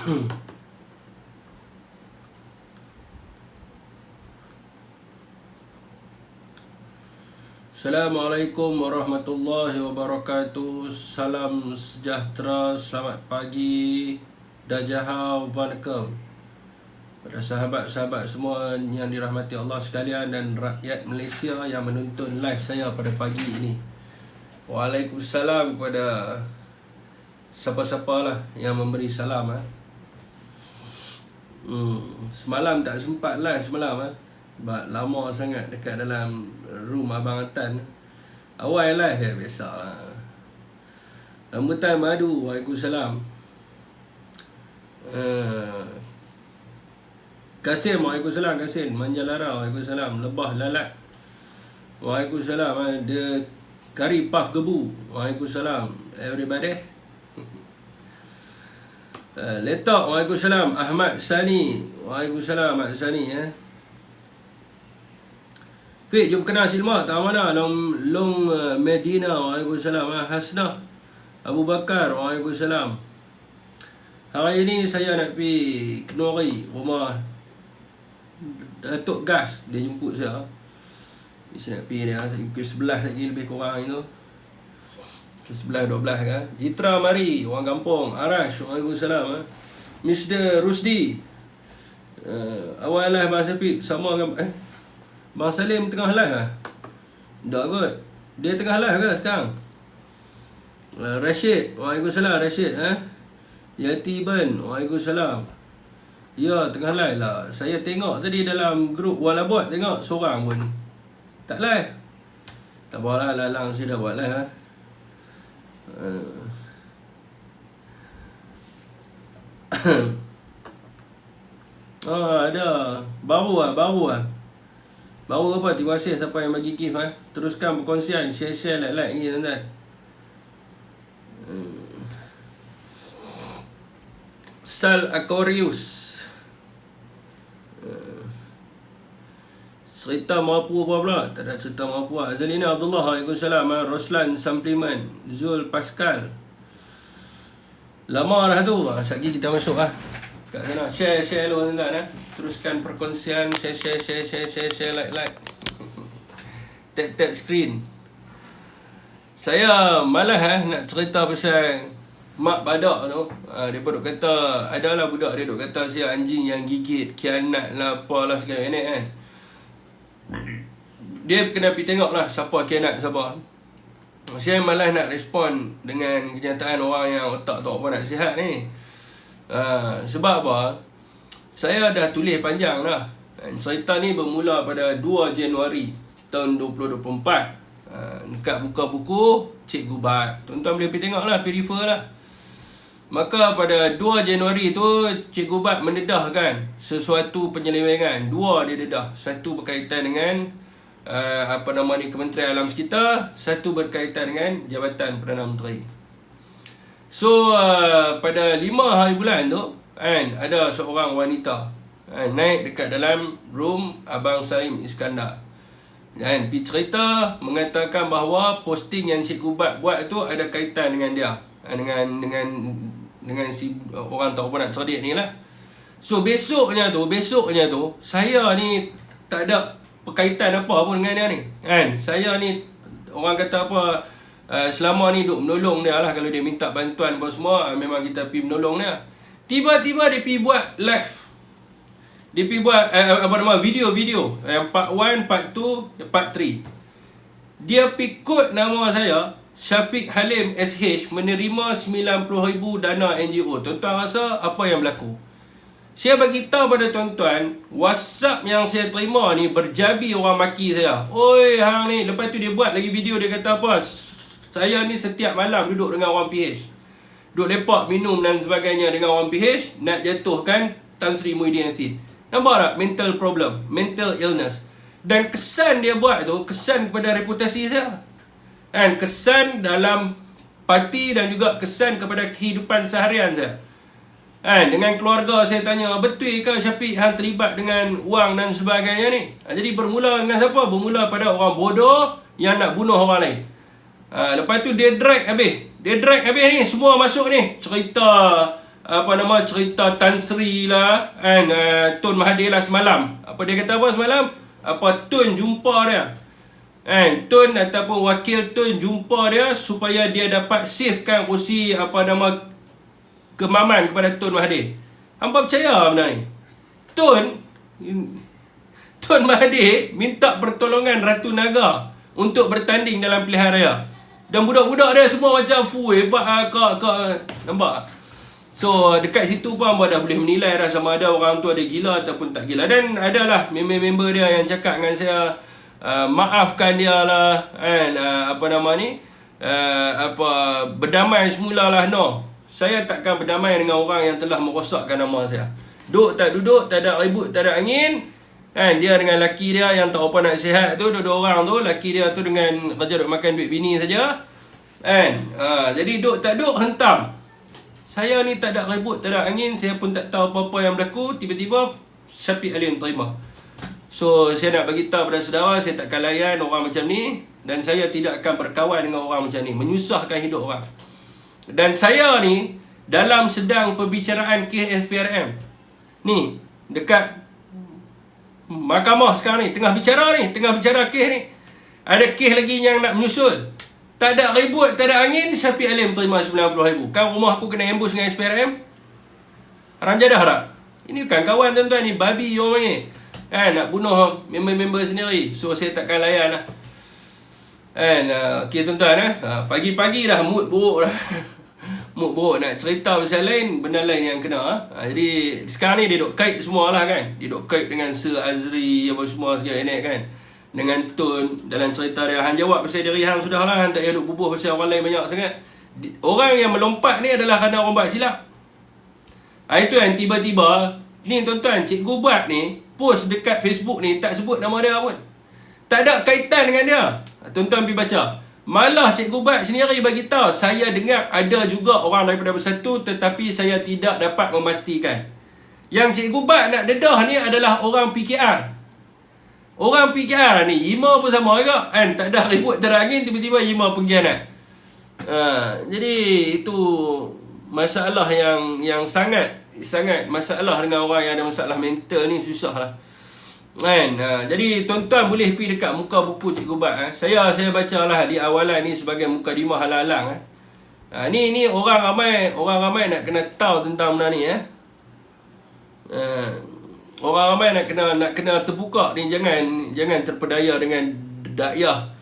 Assalamualaikum warahmatullahi wabarakatuh. Salam sejahtera, selamat pagi, dajahau, vanakkam. Pada sahabat-sahabat semua yang dirahmati Allah sekalian dan rakyat Malaysia yang menonton live saya pada pagi ini. Waalaikumsalam kepada siapa-siapa lah yang memberi salam. Semalam tak sempat live semalam. Sebab lama sangat dekat dalam room Abang Atan. Awal live ya, biasa lah. Rambutan madu, waalaikumsalam. Kasim, waalaikumsalam. Kasim, manja lara, waalaikumsalam. Lebah lalat, waalaikumsalam. Dia kari puff gebu, waalaikumsalam. Everybody. Letak, waalaikumsalam. Ahmad Sani, waalaikumsalam. Ahmad Sani ya. Fik, jom kenal Silma. Tak mana? Long Medina, waalaikumsalam. Hasnah Abu Bakar, waalaikumsalam. Hari ini saya nak pergi Kenori, rumah Datuk Gas. Dia jemput saya. Saya nak pergi dia. Pukul 11 lagi lebih kurang itu. Pukul 11, 12 kan. Jitra mari, orang kampung. Arash, waalaikumsalam. Mr. Rusdi. Awal lah Bang Syafiq. Sama dengan Bang Salim tengah live lah? Tak kot. Dia tengah live ke sekarang? Rashid, waalaikumsalam Rashid. Yati Ben, waalaikumsalam. Ya, tengah live lah. Saya tengok tadi dalam grup Walabot, tengok seorang pun tak live. Tak apa lah, lalang saya dah buat live lah. Ada. Baru lah. Baru apa? Terima kasih siapa yang bagi gift. Teruskan perkongsian, share, like ni tuan-tuan. Sal Aquarius. Cerita mampu apa pula? Tak ada cerita mampu lah. Zalina Abdullah, waalaikumsalam. Roslan Supplement. Zul Pascal. Lama dah tu. Sekejap lagi kita masuk lah kat sana. Share dulu tuan-tuan. Teruskan perkongsian, share, like. Tap screen. Saya malas nak cerita pasal mak badak tu. Dia duk kata, adalah budak dia duk kata si anjing yang gigit, kianat lah, apalah segala ni kan. Dia kena pergi tengok lah siapa kianat siapa. Saya malas nak respon dengan kenyataan orang yang otak tak apa nak sihat ni. Sebab apa? Saya dah tulis panjang lah. Cerita ni bermula pada 2 Januari tahun 2024. Dekat buka buku Cikgu Bat. Tuan-tuan boleh pergi tengok lah, pergi refer lah. Maka pada 2 Januari tu Cikgu Bat mendedahkan sesuatu penyelewengan. 2 dia dedah. Satu berkaitan dengan Kementerian Alam Sekitar. Satu berkaitan dengan Jabatan Perdana Menteri. So pada 5 hari bulan tu ada seorang wanita naik dekat dalam room Abang Saim Iskandar. Pergi cerita mengatakan bahawa posting yang Cikgu Bat buat tu ada kaitan dengan dia, dengan si orang tak apa nak cerdik ni lah. So besoknya tu saya ni tak ada perkaitan apa pun dengan dia ni. Saya ni orang kata apa, selama ni duk menolong dia lah. Kalau dia minta bantuan apa semua, memang kita pergi menolong dia. Tiba-tiba dia pergi buat live. Dia pergi buat video-video yang part 1, part 2, part 3. Dia pergi kod nama saya, Syafiq Halim SH, menerima 90,000 dana NGO. Tuan-tuan rasa apa yang berlaku? Saya bagi tahu pada tuan-tuan, WhatsApp yang saya terima ni berjabi orang maki saya. Oi hang ni, lepas tu dia buat lagi video, dia kata apa? Saya ni setiap malam duduk dengan orang PH. Duduk lepak, minum dan sebagainya dengan orang PH, nak jatuhkan Tan Sri Muhyiddin Yassin. Nampak tak? Mental problem, mental illness. Dan kesan dia buat tu, kesan kepada reputasi saya. Kesan dalam parti dan juga kesan kepada kehidupan seharian saya. Dengan keluarga saya tanya, betul ke Syafiq hang terlibat dengan wang dan sebagainya ni? Jadi bermula dengan siapa? Bermula pada orang bodoh yang nak bunuh orang lain. Lepas tu dia drag habis ni, semua masuk ni. Cerita cerita Tan Sri lah, kan, Tun Mahathir lah semalam. Apa dia kata apa semalam? Tun jumpa dia, kan, Tun ataupun wakil Tun jumpa dia supaya dia dapat savekan kursi kemaman kepada Tun Mahathir. Hampa percaya benda ni? Tun Mahathir minta pertolongan Ratu Naga untuk bertanding dalam pilihan raya. Dan budak-budak dia semua macam hebat nampak. So dekat situ pun hamba dah boleh menilai dah sama ada orang tu ada gila ataupun tak gila. Dan adalah member-member dia yang cakap dengan saya, maafkan dia lah, kan, berdamai semula lah. No, saya takkan berdamai dengan orang yang telah merosakkan nama saya. Duduk tak duduk, tak ada ribut, tak ada angin, kan. Dia dengan laki dia yang tak apa nak sihat tu, dua orang tu, laki dia tu dengan kerja duk makan duit bini saja, kan. Jadi duduk tak duduk hentam. Saya ni tak ada ribut, tak ada angin, saya pun tak tahu apa-apa yang berlaku. Tiba-tiba Syafiq Alin terima. So saya nak bagi tahu pada saudara, saya takkan layan orang macam ni, dan saya tidak akan berkawan dengan orang macam ni, menyusahkan hidup orang. Dan saya ni dalam sedang perbicaraan kes SPRM ni, dekat mahkamah sekarang ni, tengah bicara kes ni. Ada kes lagi yang nak menyusul. Tak ada ribut, tak ada angin, Syafiq Alim terima RM90,000. Kan rumah aku kena ambush dengan SPRM. Haram jadah tak? Ini bukan kawan tuan-tuan, ni babi orang panggil, kan, nak bunuh member-member sendiri. So saya takkan layan lah, kan. Okay tuan-tuan, pagi-pagi dah mood buruk dah. Mood buruk, nak cerita pasal lain, benda lain yang kena. Jadi sekarang ni dia duk kait semua lah, kan. Dia duk kait dengan Sir Azri apa semua sekali ni, kan, dengan Tun dalam cerita dia. Han jawab pasal diri Han sudah lah, Han tak payah duk bubuh pasal orang lain banyak sangat. Orang yang melompat ni adalah kerana orang buat silap. Itu yang tiba-tiba ni tuan-tuan, Cikgu Bat ni post dekat Facebook ni, tak sebut nama dia pun, tak ada kaitan dengan dia. Tuan-tuan pergi baca. Malah Cikgu Bat sendiri bagi tahu, saya dengar ada juga orang daripada Bersatu, tetapi saya tidak dapat memastikan. Yang Cikgu Bat nak dedah ni adalah orang PKR. Orang PKR ni Yima pun sama juga, kan. Tak ada ribut, tak ada angin, tiba-tiba Yima pengkhianat. Jadi itu masalah yang sangat masalah dengan orang yang ada masalah mental ni, susah lah, kan. Jadi tuan-tuan boleh pergi dekat muka buku Cikgu Bat. Saya baca lah di awalan ni sebagai mukadimah halang-halang. Ni orang ramai nak kena tahu tentang benda ni. Orang ramai nak kena terbuka ni, jangan terpedaya dengan dakyah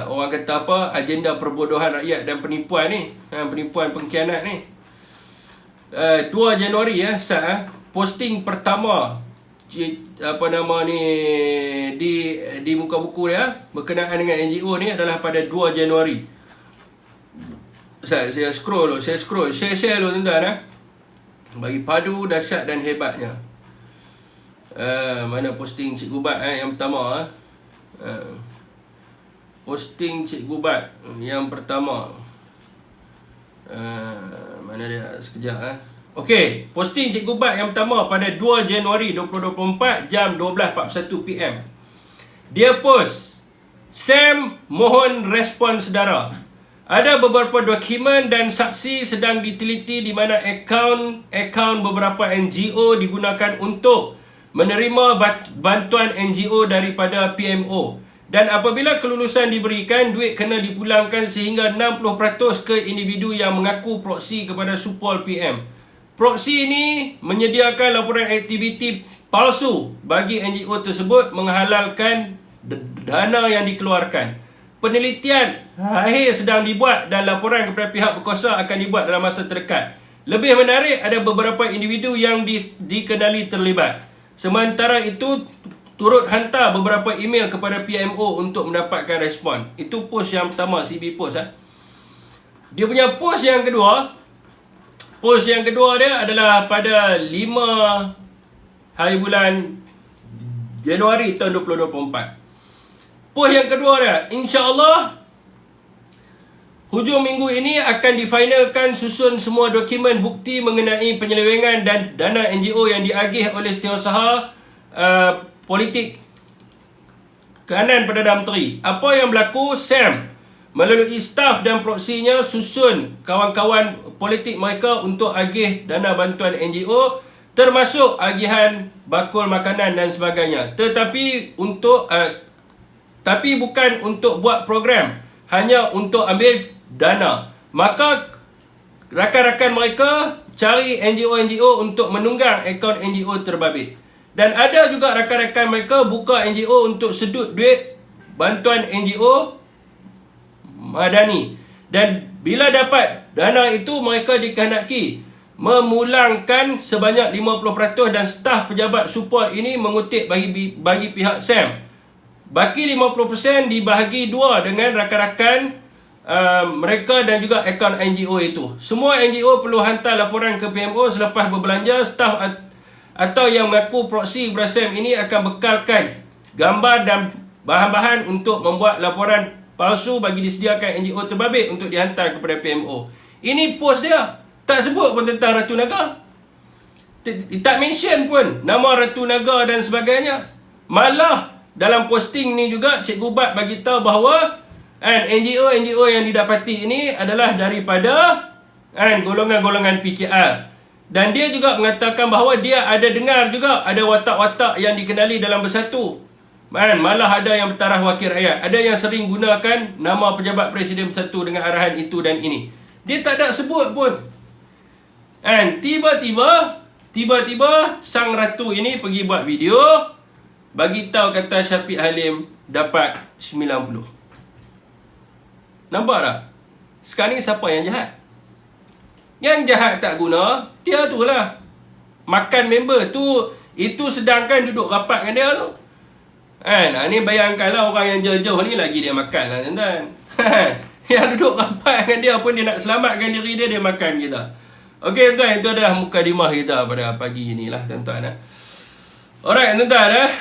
orang kata apa, agenda perbodohan rakyat dan penipuan ni, penipuan pengkhianat ni. 2 Januari posting pertama di muka buku dia berkenaan dengan NGO ni adalah pada 2 Januari. Saya scroll, share dulu tuan-tuan. Bagi padu dahsyat dan hebatnya. Mana posting Cikgu Bat yang pertama. Posting Cikgu Bat yang pertama. Mana dia? Sekejap. Okey, posting Cikgu Bat yang pertama pada 2 Januari 2024 jam 12.41 PM. Dia post, Sam mohon respon saudara. Ada beberapa dokumen dan saksi sedang diteliti di mana akaun beberapa NGO digunakan untuk menerima bantuan NGO daripada PMO. Dan apabila kelulusan diberikan, duit kena dipulangkan sehingga 60% ke individu yang mengaku proksi kepada Supol PM. Proksi ini menyediakan laporan aktiviti palsu bagi NGO tersebut, menghalalkan dana yang dikeluarkan. Penelitian akhir sedang dibuat dan laporan kepada pihak berkuasa akan dibuat dalam masa terdekat. Lebih menarik, ada beberapa individu yang dikenali terlibat. Sementara itu, turut hantar beberapa email kepada PMO untuk mendapatkan respon. Itu post yang pertama, CB post. Dia punya post yang kedua dia adalah pada 5 hari bulan Januari tahun 2024. Post yang kedua dia, InsyaAllah hujung minggu ini akan difinalkan susun semua dokumen bukti mengenai penyelewengan dan dana NGO yang diagih oleh setiausaha politik kanan Perdana Menteri. Apa yang berlaku? Sam melalui staf dan proksinya susun kawan-kawan politik mereka untuk agih dana bantuan NGO, termasuk agihan bakul makanan dan sebagainya. Tetapi bukan untuk buat program, hanya untuk ambil dana. Maka rakan-rakan mereka cari NGO-NGO untuk menunggang akaun NGO terbabit. Dan ada juga rakan-rakan mereka buka NGO untuk sedut duit bantuan NGO madani. Dan bila dapat dana itu, mereka dikehendaki memulangkan sebanyak 50% dan staf pejabat support ini mengutip bagi pihak SAM. Baki 50% dibahagi dua dengan rakan-rakan mereka dan juga akaun NGO itu. Semua NGO perlu hantar laporan ke PMO selepas berbelanja. Staf atau yang mengaku proksi berasam ini akan bekalkan gambar dan bahan-bahan untuk membuat laporan palsu bagi disediakan NGO terbabit untuk dihantar kepada PMO. Ini post dia. Tak sebut pun tentang Ratu Naga. Tak mention pun nama Ratu Naga dan sebagainya. Malah dalam posting ni juga Cikgu Bat bagi tahu bahawa NGO yang didapati ini adalah daripada golongan-golongan PKR. Dan dia juga mengatakan bahawa dia ada dengar juga ada watak-watak yang dikenali dalam Bersatu. Malah ada yang bertaraf wakil rakyat. Ada yang sering gunakan nama pejabat Presiden Bersatu dengan arahan itu dan ini. Dia tak ada sebut pun. Tiba-tiba sang ratu ini pergi buat video, bagi tahu kata Syafiq Halim dapat 90. Nampak tak? Sekarang ni siapa yang jahat? Yang jahat tak guna, dia tu lah. Makan member tu, itu sedangkan duduk rapat dengan dia tu. Ni bayangkanlah orang yang jauh-jauh ni lagi dia makan lah, tuan-tuan. Yang duduk rapat dengan dia pun dia nak selamatkan diri dia, dia makan kita. Okey, tuan-tuan, itu adalah mukadimah kita pada pagi ni lah, tuan-tuan. Alright, tuan-tuan.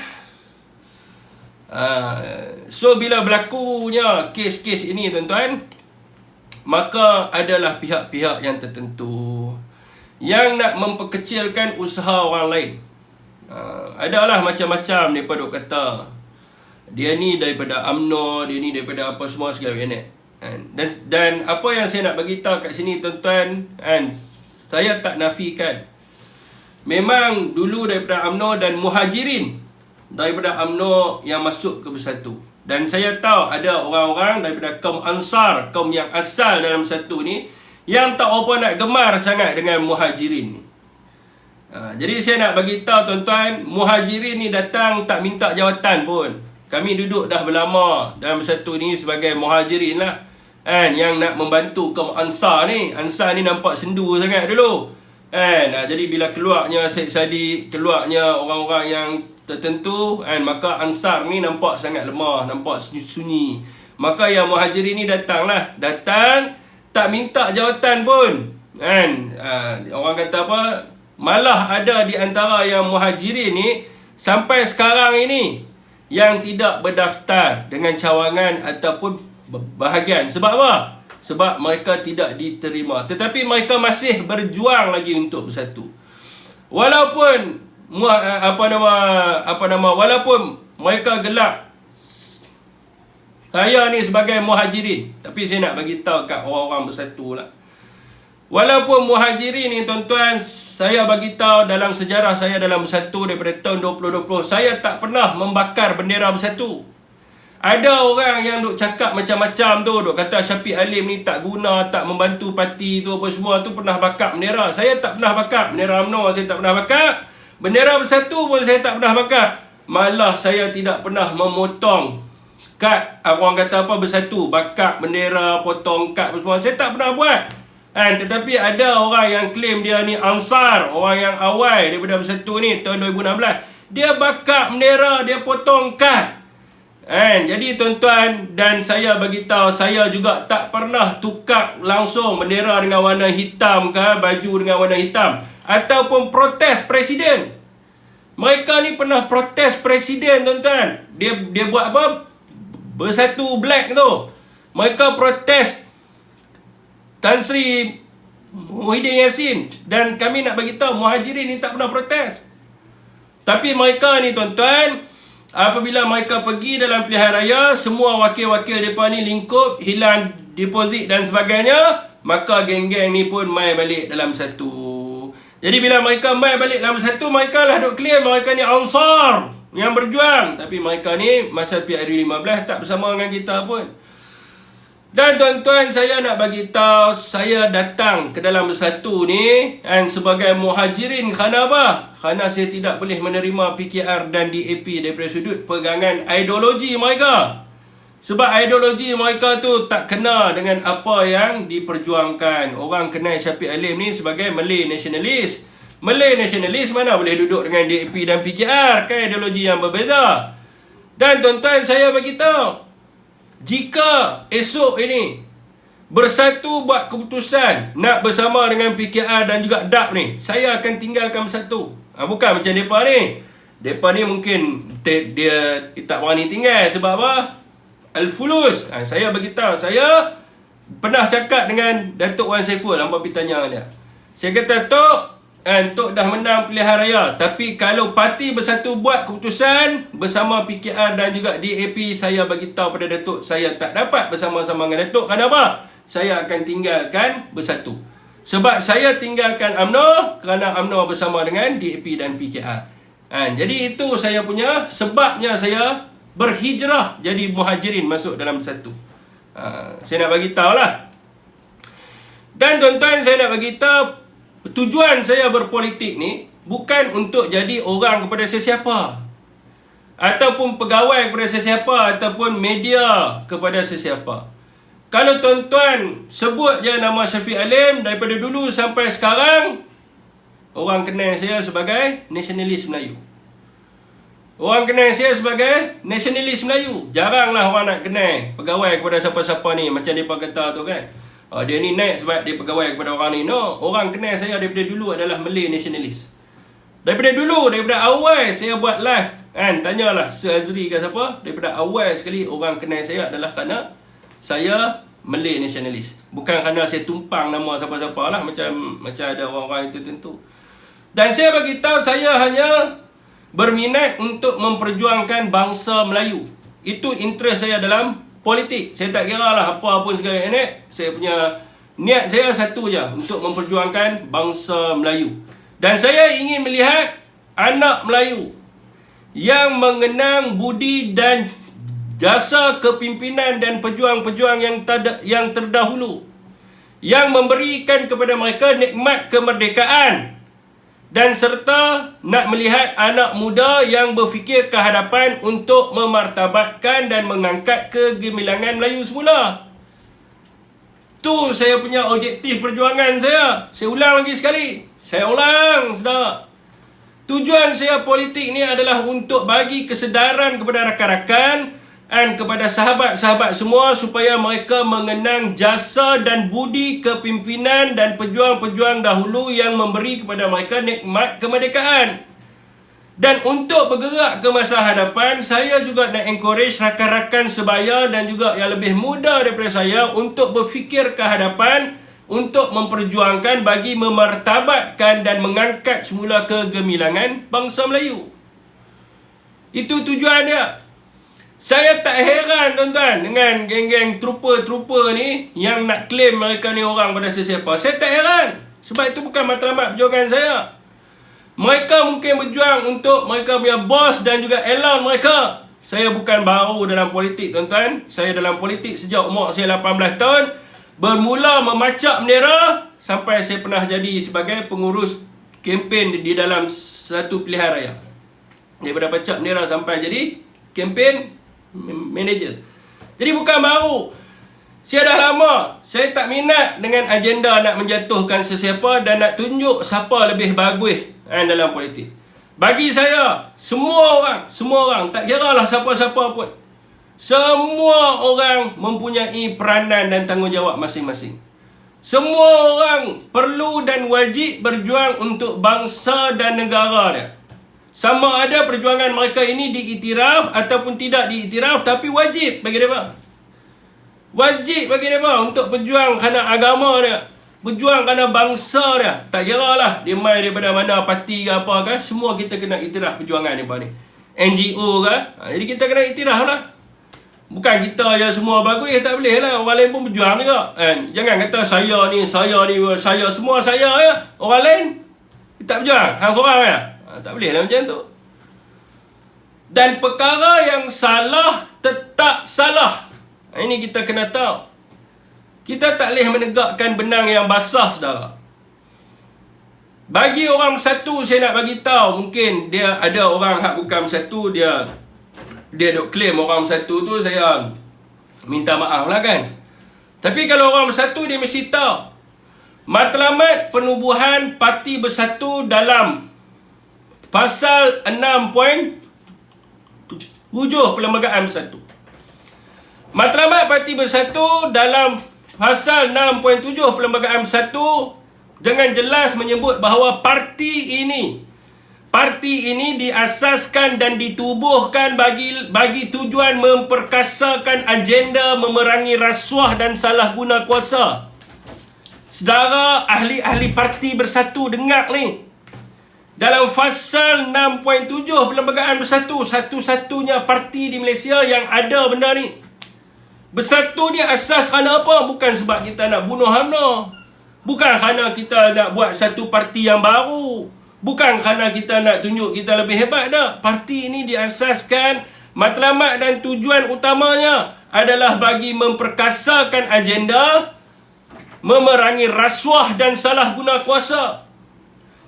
So, bila berlakunya kes-kes ini, tuan-tuan, maka adalah pihak-pihak yang tertentu yang nak memperkecilkan usaha orang lain. Adalah macam-macam mereka duk kata dia ni daripada UMNO, dia ni daripada apa semua segala macam. Dan apa yang saya nak bagi tahu kat sini, tuan-tuan, saya tak nafikan. Memang dulu daripada UMNO dan Muhajirin daripada UMNO yang masuk ke Bersatu. Dan saya tahu ada orang-orang daripada kaum Ansar, kaum yang asal dalam Bersatu ni, yang tak apa nak gemar sangat dengan Muhajirin ni. Jadi saya nak bagi tahu, tuan-tuan, Muhajirin ni datang tak minta jawatan pun. Kami duduk dah berlama dalam Bersatu ni sebagai Muhajirin lah. Yang nak membantu kaum Ansar ni. Ansar ni nampak sendu sangat dulu. Jadi bila keluarnya Syed Saddiq, keluarnya orang-orang yang tertentu, maka Ansar ni nampak sangat lemah, nampak sunyi. Maka yang Muhajirin ni datang tak minta jawatan pun. Orang kata apa? Malah ada di antara yang Muhajirin ni sampai sekarang ini yang tidak berdaftar dengan cawangan ataupun bahagian. Sebab apa? Sebab mereka tidak diterima. Tetapi mereka masih berjuang lagi untuk Bersatu. Walaupun walaupun mereka gelak saya ni sebagai Muhajirin, tapi saya nak bagi tahu kat orang-orang Bersatu lah. Walaupun Muhajirin ni, tuan-tuan, saya bagi tahu dalam sejarah saya dalam Bersatu daripada tahun 2020, saya tak pernah membakar bendera Bersatu. Ada orang yang duk cakap macam-macam tu, duk kata Syafiq Halim ni tak guna, tak membantu parti tu apa semua tu, pernah bakar bendera. Saya tak pernah bakar bendera UMNO, saya tak pernah bakar. Bendera Bersatu pun saya tak pernah bakar. Malah saya tidak pernah memotong kad, orang kata apa, Bersatu, bakar bendera, potong kad apa semua, saya tak pernah buat. Tetapi ada orang yang claim dia ni Ansar, orang yang awal daripada Bersatu ni tahun 2016, dia bakar bendera, dia potong kad. Jadi tuan-tuan, dan saya bagi tahu, saya juga tak pernah tukar langsung bendera dengan warna hitam ke, baju dengan warna hitam, ataupun protes presiden. Mereka ni pernah protes presiden, tuan-tuan. Dia buat apa? Bersatu Black tu. Mereka protes Tan Sri Muhyiddin Yassin. Dan kami nak bagi tahu Muhajirin ni tak pernah protes. Tapi mereka ni, tuan-tuan, Apabila mereka pergi dalam pilihan raya, semua wakil-wakil mereka ni lingkup, hilang deposit dan sebagainya, maka geng-geng ni pun mai balik dalam satu. Jadi bila mereka mai balik dalam satu, mereka lah duk claim mereka ni ansar yang berjuang. Tapi mereka ni masa PRU15 tak bersama dengan kita pun. Dan tuan-tuan, saya nak bagi tahu, saya datang ke dalam bersatu ni sebagai muhajirin kerana apa? Kerana saya tidak boleh menerima PKR dan DAP daripada sudut pegangan ideologi mereka. Sebab ideologi mereka tu tak kena dengan apa yang diperjuangkan. Orang kenal Syafiq Alim ni sebagai Malay nationalist. Malay nationalist mana boleh duduk dengan DAP dan PKR? Kan ideologi yang berbeza. Dan tuan-tuan, saya bagi tahu, jika esok ini bersatu buat keputusan nak bersama dengan PKR dan juga DAP ni, saya akan tinggalkan bersatu. Bukan macam mereka ni. Mereka ni mungkin dia tak berani tinggal. Sebab apa? Al-Fulus. Saya beritahu, saya pernah cakap dengan Datuk Wan Saiful, hampa pergi tanya dia. Saya kata, Tok dah menang pilihan raya, tapi kalau parti bersatu buat keputusan bersama PKR dan juga DAP, saya beritahu pada Datuk, saya tak dapat bersama-sama dengan Datuk. Kenapa? Saya akan tinggalkan bersatu. Sebab saya tinggalkan UMNO kerana UMNO bersama dengan DAP dan PKR. Jadi itu saya punya sebabnya saya berhijrah jadi muhajirin masuk dalam satu. Saya nak bagi tahu lah. Dan tuan-tuan, saya nak bagi tahu, tujuan saya berpolitik ni bukan untuk jadi orang kepada sesiapa, ataupun pegawai kepada sesiapa, ataupun media kepada sesiapa. Kalau tuan-tuan sebut je nama Syafiq Alim, daripada dulu sampai sekarang, orang kenal saya sebagai nasionalis Melayu. Orang kenal saya sebagai nasionalis Melayu. Jaranglah orang nak kenal pegawai kepada siapa-siapa ni. Macam mereka kata tu kan, dia ni naik sebab dia pegawai kepada orang ni. No, orang kenal saya daripada dulu adalah Malay nasionalis. Daripada dulu, daripada awal saya buat live, tanyalah Sir Azri ke siapa, daripada awal sekali orang kenal saya adalah kerana saya Malay nasionalis. Bukan kerana saya tumpang nama siapa-siapa lah, macam ada orang-orang yang tertentu. Dan saya bagi tahu, saya hanya berminat untuk memperjuangkan bangsa Melayu. Itu interest saya dalam politik. Saya tak kira lah apa pun segala ni. Saya punya niat saya satu je, untuk memperjuangkan bangsa Melayu. Dan saya ingin melihat anak Melayu yang mengenang budi dan jasa kepimpinan dan pejuang-pejuang yang terdahulu, yang memberikan kepada mereka nikmat kemerdekaan. Dan serta nak melihat anak muda yang berfikir ke hadapan untuk memartabatkan dan mengangkat kegemilangan Melayu semula. Tu saya punya objektif perjuangan saya. Saya ulang lagi sekali. Saya ulang, saudara. Tujuan saya politik ni adalah untuk bagi kesedaran kepada rakan-rakan dan kepada sahabat-sahabat semua, supaya mereka mengenang jasa dan budi kepimpinan dan pejuang-pejuang dahulu yang memberi kepada mereka nikmat kemerdekaan. Dan untuk bergerak ke masa hadapan, saya juga nak encourage rakan-rakan sebaya dan juga yang lebih muda daripada saya untuk berfikir ke hadapan, untuk memperjuangkan bagi memartabatkan dan mengangkat semula kegemilangan bangsa Melayu. Itu tujuan dia. Saya tak heran tuan-tuan dengan geng-geng trooper-trooper ni yang nak claim mereka ni orang pada sesiapa. Saya tak heran. Sebab itu bukan matlamat perjuangan saya. Mereka mungkin berjuang untuk mereka punya bos dan juga elan mereka. Saya bukan baru dalam politik tuan-tuan. Saya dalam politik sejak umur saya 18 tahun. Bermula memacak bendera sampai saya pernah jadi sebagai pengurus kempen di dalam satu pilihan raya. Daripada pacak bendera sampai jadi kempen manager. Jadi bukan baru. Saya dah lama. Saya tak minat dengan agenda nak menjatuhkan sesiapa dan nak tunjuk siapa lebih bagus dalam politik. Bagi saya, semua orang, tak kira lah siapa-siapa pun, semua orang mempunyai peranan dan tanggungjawab masing-masing. Semua orang perlu dan wajib berjuang untuk bangsa dan negara dia. Sama ada perjuangan mereka ini diiktiraf ataupun tidak diiktiraf, tapi wajib bagi mereka. Wajib bagi mereka untuk berjuang kerana agama dia, berjuang kerana bangsa dia. Tak kira lah dia main daripada mana parti ke apa kan, semua kita kena iktiraf perjuangan mereka ni. NGO ke. Jadi kita kena iktiraf lah. Bukan kita je semua bagus, tak boleh lah. Orang lain pun berjuang juga kan. Jangan kata saya ni, semua saya ya. Orang lain tak berjuang, hang seorang ya. Tak boleh lah macam tu. Dan perkara yang salah tetap salah. Ini kita kena tahu. Kita tak boleh menegakkan benang yang basah, saudara. Bagi orang Bersatu, saya nak bagi tahu, mungkin dia ada orang hak bukan Bersatu, dia duk claim orang Bersatu tu, saya minta maaf lah kan. Tapi kalau orang Bersatu, dia mesti tahu matlamat penubuhan Parti Bersatu dalam pasal 6.7 Perlembagaan Bersatu. Matlamat Parti Bersatu dalam pasal 6.7 Perlembagaan Bersatu dengan jelas menyebut bahawa parti ini diasaskan dan ditubuhkan bagi tujuan memperkasakan agenda memerangi rasuah dan salah guna kuasa. Saudara ahli-ahli Parti Bersatu dengar ni. Dalam fasal 6.7 Perlembagaan Bersatu, satu-satunya parti di Malaysia yang ada benda ni. Bersatu ni asas kerana apa? Bukan sebab kita nak bunuh UMNO. Bukan kerana kita nak buat satu parti yang baru. Bukan kerana kita nak tunjuk kita lebih hebat dah. Parti ini diasaskan, matlamat dan tujuan utamanya adalah bagi memperkasakan agenda memerangi rasuah dan salah guna kuasa,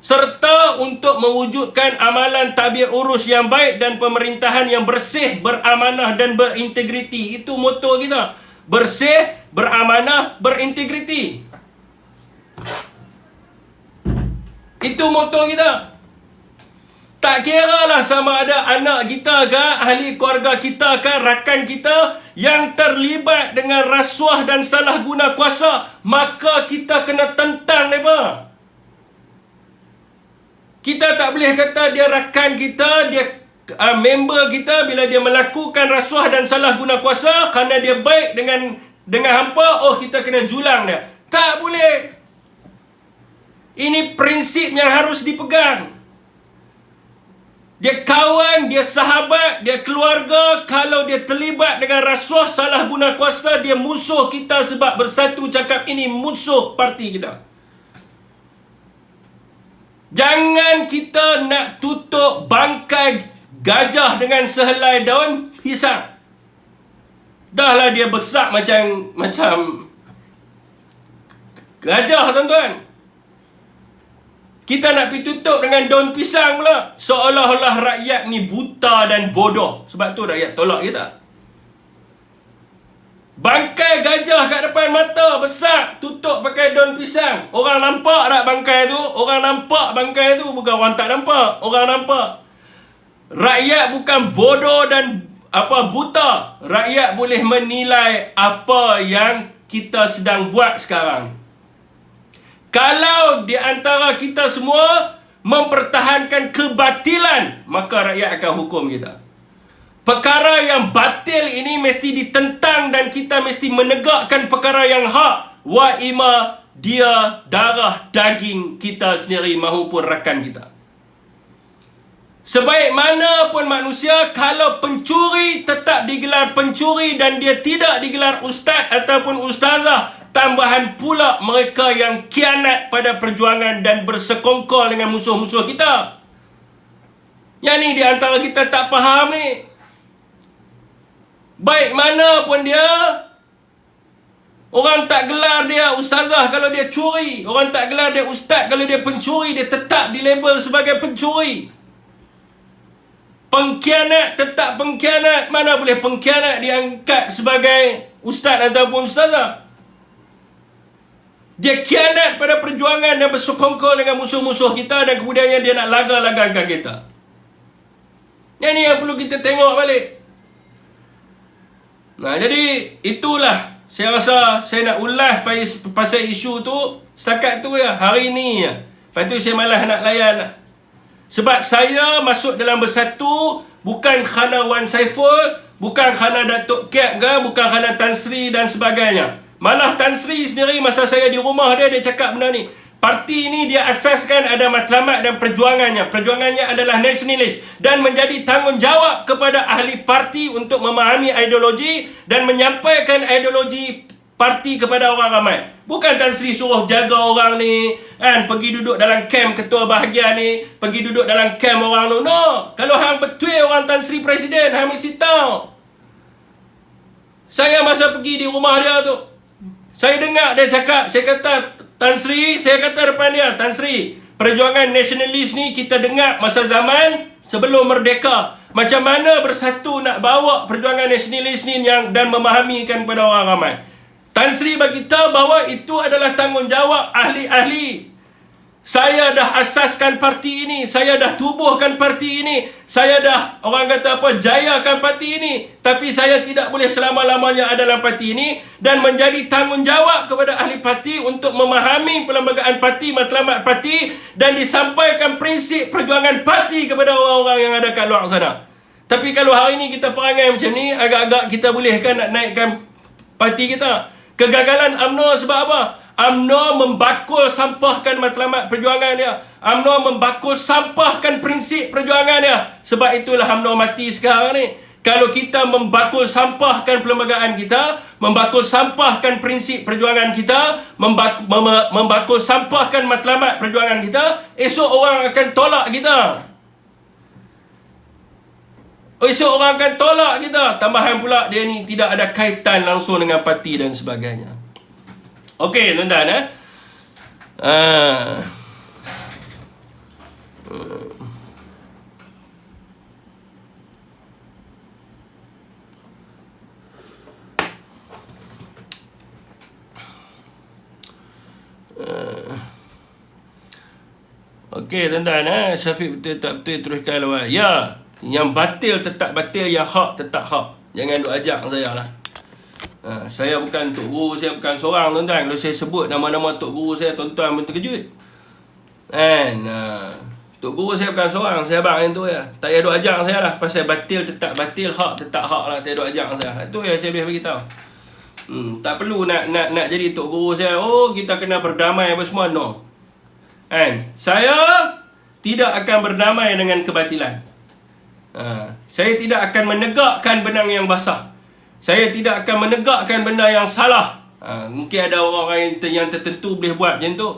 serta untuk mewujudkan amalan tadbir urus yang baik dan pemerintahan yang bersih, beramanah dan berintegriti. Itu moto kita. Bersih, beramanah, berintegriti. Itu moto kita. Tak kira lah sama ada anak kita ke, ahli keluarga kita ke, rakan kita yang terlibat dengan rasuah dan salah guna kuasa, maka kita kena tentang mereka. Kita tak boleh kata dia rakan kita, dia member kita, bila dia melakukan rasuah dan salah guna kuasa kerana dia baik dengan hampa, oh kita kena julang dia. Tak boleh. Ini prinsip yang harus dipegang. Dia kawan, dia sahabat, dia keluarga. Kalau dia terlibat dengan rasuah, salah guna kuasa, dia musuh kita sebab Bersatu cakap ini musuh parti kita. Jangan kita nak tutup bangkai gajah dengan sehelai daun pisang. Dahlah dia besar macam gajah, tuan-tuan. Kita nak pergi tutup dengan daun pisang pula. Seolah-olah rakyat ni buta dan bodoh. Sebab tu rakyat tolak kita. Bangkai gajah kat depan mata besar, tutup pakai daun pisang. Orang nampak tak bangkai tu? Orang nampak bangkai tu. Bukan orang tak nampak. Orang nampak. Rakyat bukan bodoh dan buta. Rakyat boleh menilai apa yang kita sedang buat sekarang. Kalau di antara kita semua mempertahankan kebatilan, maka rakyat akan hukum kita. Perkara yang batil ini mesti ditentang dan kita mesti menegakkan perkara yang hak. Wa ima dia darah daging kita sendiri maupun rakan kita. Sebaik mana pun manusia, kalau pencuri tetap digelar pencuri dan dia tidak digelar ustaz ataupun ustazah, tambahan pula mereka yang khianat pada perjuangan dan bersekongkol dengan musuh-musuh kita. Yang ni di antara kita tak faham ni. Baik mana pun dia, orang tak gelar dia ustazah kalau dia curi. Orang tak gelar dia ustaz kalau dia pencuri. Dia tetap dilabel sebagai pencuri. Pengkhianat tetap pengkhianat. Mana boleh pengkhianat diangkat sebagai ustaz ataupun ustazah. Dia khianat pada perjuangan dan bersekongkol dengan musuh-musuh kita, dan kemudiannya dia nak laga-lagakan kita. Yang ni yang perlu kita tengok balik. Nah, jadi itulah saya rasa saya nak ulas pasal isu tu. Setakat tu ya, hari ni ya. Lepas tu saya malas nak layan lah. Sebab saya masuk dalam Bersatu bukan kerana Wan Saiful, bukan kerana Datuk Kep ke, bukan kerana Tan Sri dan sebagainya. Malah Tan Sri sendiri masa saya di rumah dia cakap benda ni. Parti ini dia asaskan ada matlamat dan perjuangannya. Perjuangannya adalah nasionalis dan menjadi tanggungjawab kepada ahli parti untuk memahami ideologi dan menyampaikan ideologi parti kepada orang ramai. Bukan Tan Sri suruh jaga orang ni kan, pergi duduk dalam kem ketua bahagian ni, pergi duduk dalam kem orang tu. No. Kalau hang betul orang Tan Sri Presiden, hang mesti tahu. Saya masa pergi di rumah dia tu, saya dengar dia cakap, saya kata Tan Sri, saya kata depan dia, Tan Sri, perjuangan nasionalis ni kita dengar masa zaman sebelum merdeka. Macam mana bersatu nak bawa perjuangan nasionalis ni yang dan memahamikan kepada orang ramai. Tan Sri bagi tahu bahawa itu adalah tanggungjawab ahli-ahli. Saya dah asaskan parti ini, saya dah tubuhkan parti ini, saya dah orang kata apa, jayakan parti ini, tapi saya tidak boleh selama-lamanya ada dalam parti ini dan menjadi tanggungjawab kepada ahli parti untuk memahami perlembagaan parti, matlamat parti dan disampaikan prinsip perjuangan parti kepada orang-orang yang ada kat luar sana. Tapi kalau hari ini kita perangai macam ni, agak-agak kita bolehkan nak naikkan parti kita. Kegagalan UMNO sebab apa? UMNO membakul sampahkan matlamat perjuangan dia. UMNO membakul sampahkan prinsip perjuangan dia. Sebab itulah UMNO mati sekarang ni. Kalau kita membakul sampahkan perlembagaan kita, membakul sampahkan prinsip perjuangan kita, membakul sampahkan matlamat perjuangan kita, esok orang akan tolak kita. Esok orang akan tolak kita. Tambahan pula dia ni tidak ada kaitan langsung dengan parti dan sebagainya. Okey, tuan-tuan Okey, tuan-tuan Syafiq betul tak betul teruskan lawat. Ya, yang batil tetap batil, yang hak tetap hak. Jangan duk ajak saya lah. Saya bukan Tok Guru, saya bukan seorang tuan-tuan. Kalau saya sebut nama-nama Tok Guru saya, tuan-tuan pun terkejut. Tok Guru saya bukan seorang, saya abang yang tu ya. Tak payah duk ajak saya lah. Pasal batil tetap batil, hak tetap hak lah. Tak payah duk ajak saya. Itu yang saya boleh beritahu. Tak perlu nak jadi Tok Guru saya. Oh, kita kena berdamai apa semua. No. Saya tidak akan berdamai dengan kebatilan. Saya tidak akan menegakkan benang yang basah. Saya tidak akan menegakkan benda yang salah. Mungkin ada orang yang tertentu boleh buat macam tu.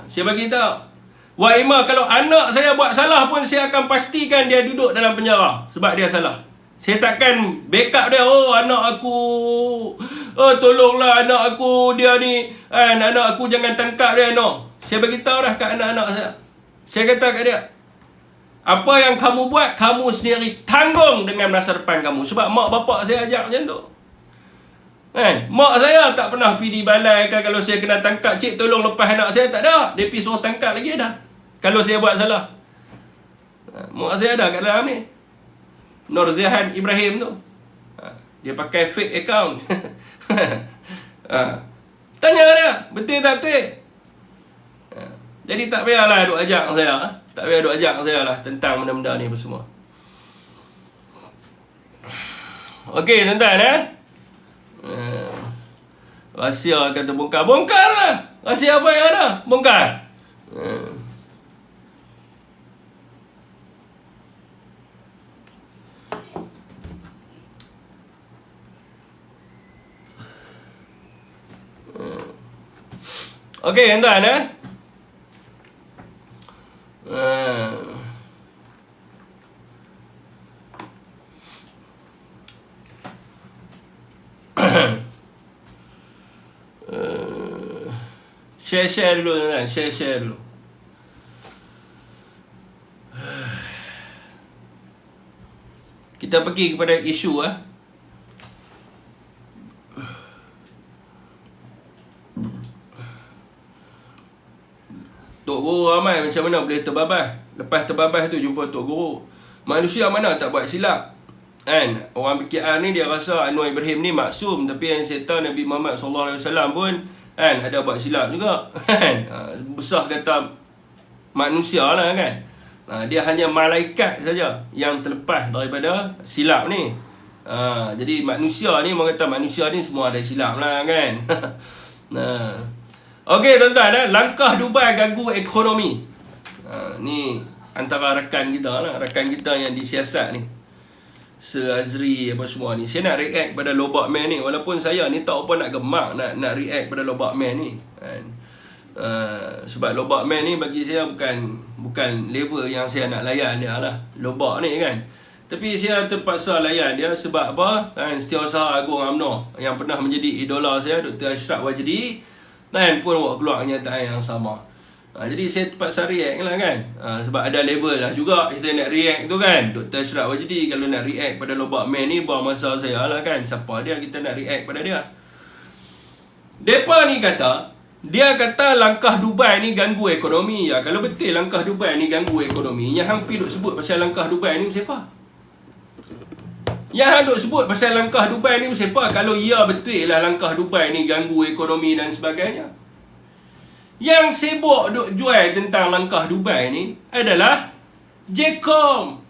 Saya bagi tahu. Wa ima kalau anak saya buat salah pun saya akan pastikan dia duduk dalam penjara sebab dia salah. Saya takkan backup dia. Oh, anak aku. Oh, tolonglah anak aku dia ni. Anak aku jangan tangkap dia. No. Saya bagi tahu dah kat anak-anak saya. Saya kata kat dia, apa yang kamu buat, kamu sendiri tanggung dengan masa depan kamu. Sebab mak bapak saya ajak macam tu. Mak saya tak pernah pergi di balai kan, kalau saya kena tangkap, cik tolong lepas anak saya, tak ada. Dia pergi suruh tangkap lagi dah. Kalau saya buat salah. Mak saya ada kat dalam ni. Nur Zihan Ibrahim tu. Dia pakai fake account. Tanya dia, betul tak betul? Jadi tak payahlah duk ajak saya. Tak payah duk ajak saya lah tentang benda-benda ni semua. Okey, tuan-tuan rahsia kata bongkar. Bongkar lah. Rahsia apa yang ada? Bongkar. Okey, tuan-tuan share dulu tuan-tuan, share dulu. Kita pergi kepada isu Tok Guru ramai macam mana boleh terbabas. Lepas terbabas tu jumpa Tok Guru. Manusia mana tak buat silap. Orang PKR ni dia rasa Anwar Ibrahim ni maksum, tapi yang saya tahu Nabi Muhammad SAW pun ada buat silap juga. Besar kata manusia lah kan. Dia hanya malaikat saja yang terlepas daripada silap ni. Jadi manusia ni, orang kata manusia ni semua ada silap lah kan. Okey tuan-tuan, langkah Dubai ganggu ekonomi. Ni antara rakan kita lah, rakan kita yang disiasat ni, Sir Azri apa semua ni. Saya nak react pada Lobak Man ni, walaupun saya ni tak apa nak gemak nak react pada Lobak Man ni kan. Sebab Lobak Man ni bagi saya bukan level yang saya nak layan dia lah, Lobak ni kan. Tapi saya terpaksa layan dia sebab apa kan, Setiausaha Agung UMNO yang pernah menjadi idola saya, Dr. Ashraf Wajdi kan, pun buat keluar kenyataan yang sama. Jadi saya terpaksa react lah kan. Sebab ada level lah juga saya nak react tu kan. Dr. Ashraf Wajdi kalau nak react pada Lobak Man ni, buang masa saya lah kan. Siapa dia kita nak react pada dia. Depa ni dia kata langkah Dubai ni ganggu ekonomi. Ya, kalau betul langkah Dubai ni ganggu ekonomi, yang hang pi duk sebut pasal langkah Dubai ni siapa? Yang hang duk sebut pasal langkah Dubai ni siapa? Kalau ya betul lah langkah Dubai ni ganggu ekonomi dan sebagainya. Yang sibuk duk jual tentang langkah Dubai ni adalah Jcom.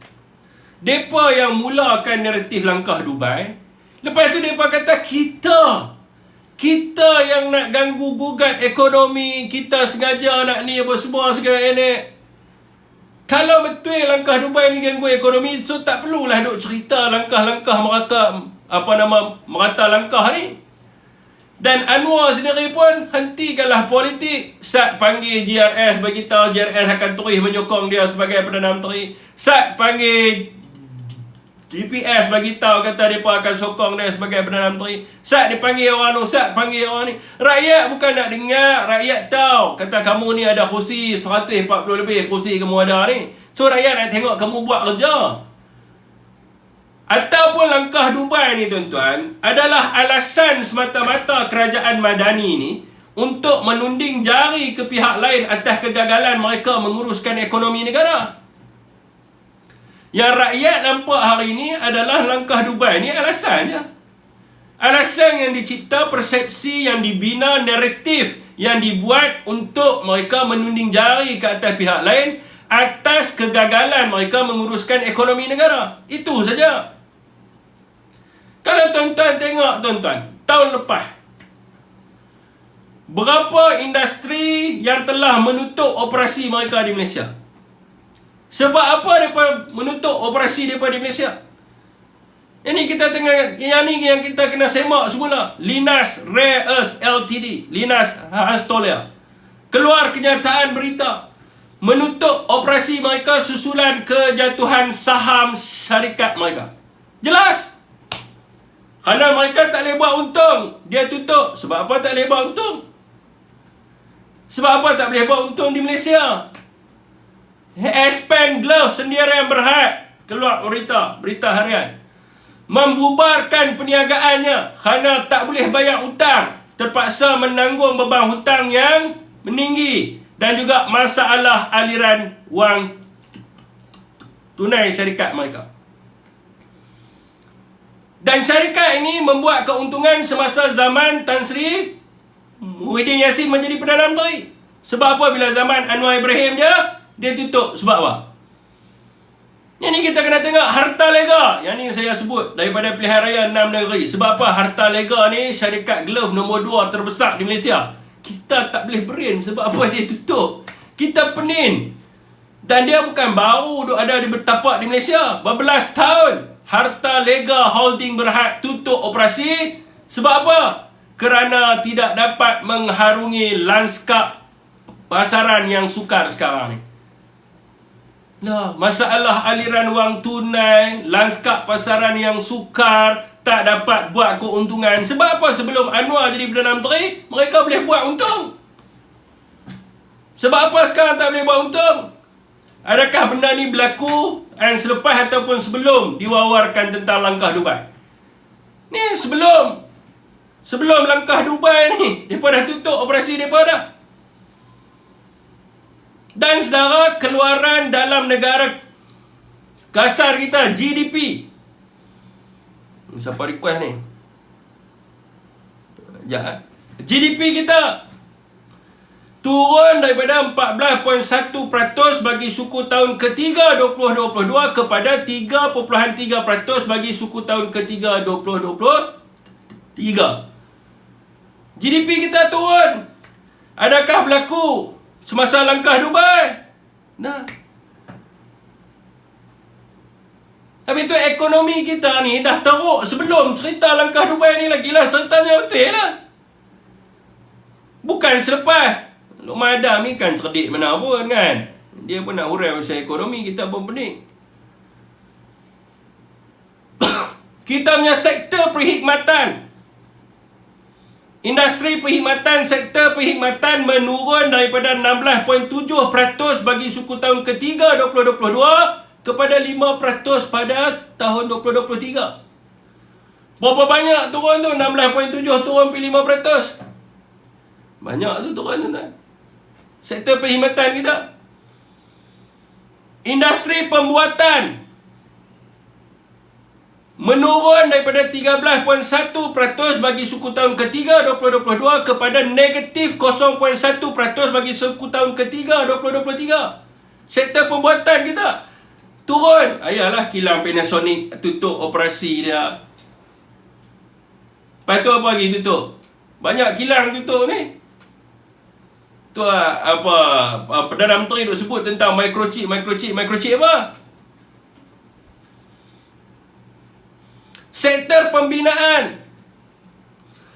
Depa yang mulakan naratif langkah Dubai. Lepas tu depa kata kita yang nak ganggu gugat ekonomi, kita sengaja nak ni apa semua segala ni. Kalau betul langkah Dubai ni ganggu ekonomi, so tak perlulah duk cerita langkah-langkah merata langkah ni. Dan Anwar sendiri pun hentikanlah politik. Sat panggil GRS, bagi tahu GRS akan terus menyokong dia sebagai Perdana Menteri. Sat panggil GPS, bagi tahu kata mereka akan sokong dia sebagai Perdana Menteri. Sat dipanggil orang tu, sat panggil orang ni. Rakyat bukan nak dengar, rakyat tahu kata kamu ni ada kursi 140 lebih kursi kamu ada ni. So rakyat nak tengok kamu buat kerja. Ataupun langkah Dubai ni tuan-tuan adalah alasan semata-mata kerajaan Madani ni untuk menunding jari ke pihak lain atas kegagalan mereka menguruskan ekonomi negara. Yang rakyat nampak hari ini adalah langkah Dubai ni alasan je. Alasan yang dicipta, persepsi yang dibina, naratif yang dibuat untuk mereka menunding jari ke atas pihak lain atas kegagalan mereka menguruskan ekonomi negara. Itu saja. Kalau tuan-tuan tengok tahun lepas, berapa industri yang telah menutup operasi mereka di Malaysia? Sebab apa mereka menutup operasi mereka di Malaysia? Yang kita kena semak semula. Lynas Rare Earth Ltd, Lynas Australia, keluar kenyataan berita menutup operasi mereka susulan kejatuhan saham syarikat mereka. Jelas. Kerana mereka tak boleh buat untung, dia tutup. Sebab apa tak boleh buat untung? Sebab apa tak boleh buat untung di Malaysia? Aspen Glove Sendirian Berhad keluar berita harian, membubarkan perniagaannya kerana tak boleh bayar hutang, terpaksa menanggung beban hutang yang meninggi dan juga masalah aliran wang tunai syarikat mereka. Dan syarikat ini membuat keuntungan semasa zaman Tan Sri Muhyiddin Yassin menjadi Perdana Menteri. Sebab apa bila zaman Anwar Ibrahim dia tutup? Sebab apa? Yang ni kita kena tengok harta lega. Yang ni saya sebut daripada pilihan raya 6 negeri. Sebab apa? Harta lega ni syarikat glove nombor 2 terbesar di Malaysia. Kita tak boleh berin. Sebab apa dia tutup? Kita penin. Dan dia bukan baru ada di bertapak di Malaysia. Berbelas tahun. Harta Lega Holding Berhad tutup operasi. Sebab apa? Kerana tidak dapat mengharungi lanskap pasaran yang sukar sekarang ni. Masalah aliran wang tunai, lanskap pasaran yang sukar, tak dapat buat keuntungan. Sebab apa? Sebelum Anwar jadi Perdana Menteri, mereka boleh buat untung. Sebab apa sekarang tak boleh buat untung? Adakah benda ni berlaku selepas ataupun sebelum diwawarkan tentang langkah Dubai? Ni sebelum langkah Dubai ni, mereka dah tutup operasi mereka dah. Dan saudara, keluaran dalam negara kasar kita, GDP. Siapa request ni? Sekejap. GDP kita turun daripada 14.1% bagi suku tahun ketiga 2022 kepada 3.3% bagi suku tahun ketiga 2023. GDP kita turun. Adakah berlaku semasa langkah Dubai? Nah. Tapi tu ekonomi kita ni dah teruk sebelum cerita langkah Dubai ni lagi lah. Ceritanya betul lah. Bukan selepas. Lok Madam ni kan cerdik mana pun kan. Dia pun nak hurai pasal ekonomi, kita pun pening. Kita punya sektor perkhidmatan. Industri perkhidmatan, sektor perkhidmatan menurun daripada 16.7% bagi suku tahun ketiga 2022 kepada 5% pada tahun 2023. Berapa banyak turun tu? 16.7 turun pergi 5%. Banyak tu turun tu kan. Sektor perkhidmatan kita. Industri pembuatan menurun daripada 13.1% bagi suku tahun ketiga 2022 kepada negatif 0.1% bagi suku tahun ketiga 2023. Sektor pembuatan kita turun. Ayalah kilang Panasonic tutup operasi dia. Lepas tu apa lagi tutup? Banyak kilang tutup ni. Tu apa Perdana Menteri duk sebut tentang microchip apa? Sektor pembinaan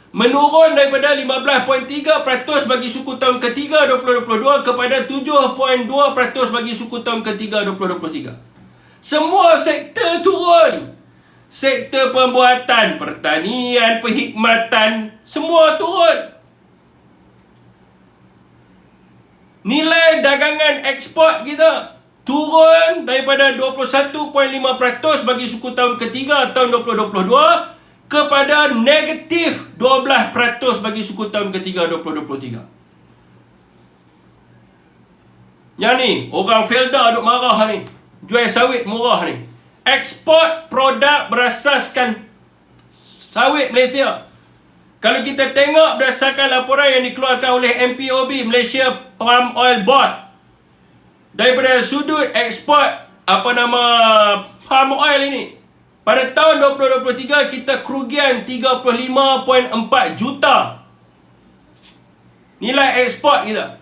menurun daripada 15.3% bagi suku tahun ketiga 2022 kepada 7.2% bagi suku tahun ketiga 2023. Semua sektor turun. Sektor pembuatan, pertanian, perkhidmatan, semua turun. Nilai dagangan ekspor kita turun daripada 21.5% bagi suku tahun ketiga tahun 2022 kepada negatif 12% bagi suku tahun ketiga 2023. Yang ni, orang Felda duk marah ni. Jual sawit murah ni. Ekspor produk berasaskan sawit Malaysia. Kalau kita tengok berdasarkan laporan yang dikeluarkan oleh MPOB, Malaysia Palm Oil Board, daripada sudut ekspor palm oil ini, pada tahun 2023 kita kerugian 35.4 juta nilai ekspor kita.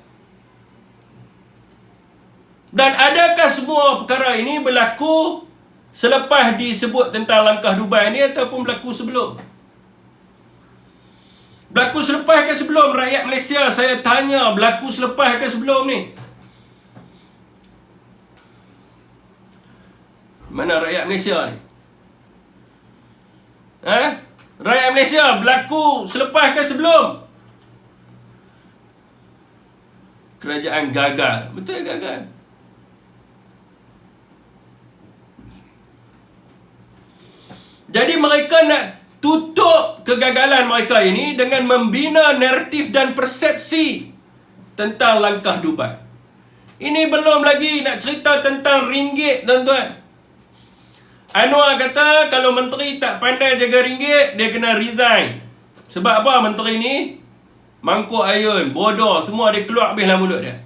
Dan adakah semua perkara ini berlaku selepas disebut tentang langkah Dubai ini ataupun berlaku sebelum? Berlaku selepas ke sebelum? Rakyat Malaysia, saya tanya, berlaku selepas ke sebelum ni? Mana rakyat Malaysia ni? Rakyat Malaysia berlaku selepas ke sebelum? Kerajaan gagal. Betul gagal. Jadi mereka nak tutup kegagalan mereka ini dengan membina naratif dan persepsi tentang langkah Dubai. Ini belum lagi nak cerita tentang ringgit, tuan-tuan. Anwar kata kalau menteri tak pandai jaga ringgit, dia kena resign. Sebab apa menteri ni? Mangkuk ayun, bodoh, semua dia keluar habislah mulut dia.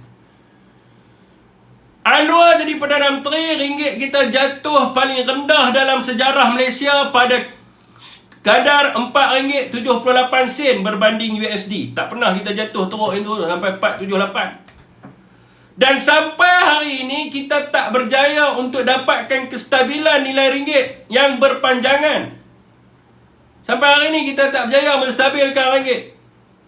Anwar jadi Perdana Menteri, ringgit kita jatuh paling rendah dalam sejarah Malaysia pada kadar RM4.78 berbanding USD. Tak pernah kita jatuh teruk itu sampai 478. Dan sampai hari ini kita tak berjaya untuk dapatkan kestabilan nilai ringgit yang berpanjangan. Sampai hari ini kita tak berjaya menstabilkan ringgit.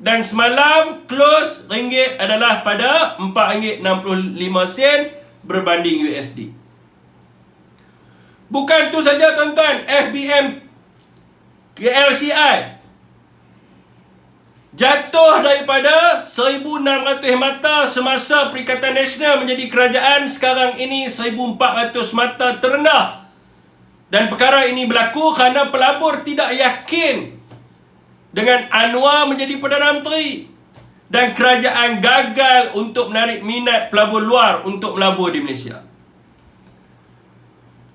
Dan semalam close ringgit adalah pada RM4.65 berbanding USD. Bukan tu saja tuan-tuan, FBM KLCI jatuh daripada 1,600 mata semasa Perikatan Nasional menjadi kerajaan, sekarang ini 1,400 mata terendah. Dan perkara ini berlaku kerana pelabur tidak yakin dengan Anwar menjadi Perdana Menteri. Dan kerajaan gagal untuk menarik minat pelabur luar untuk melabur di Malaysia.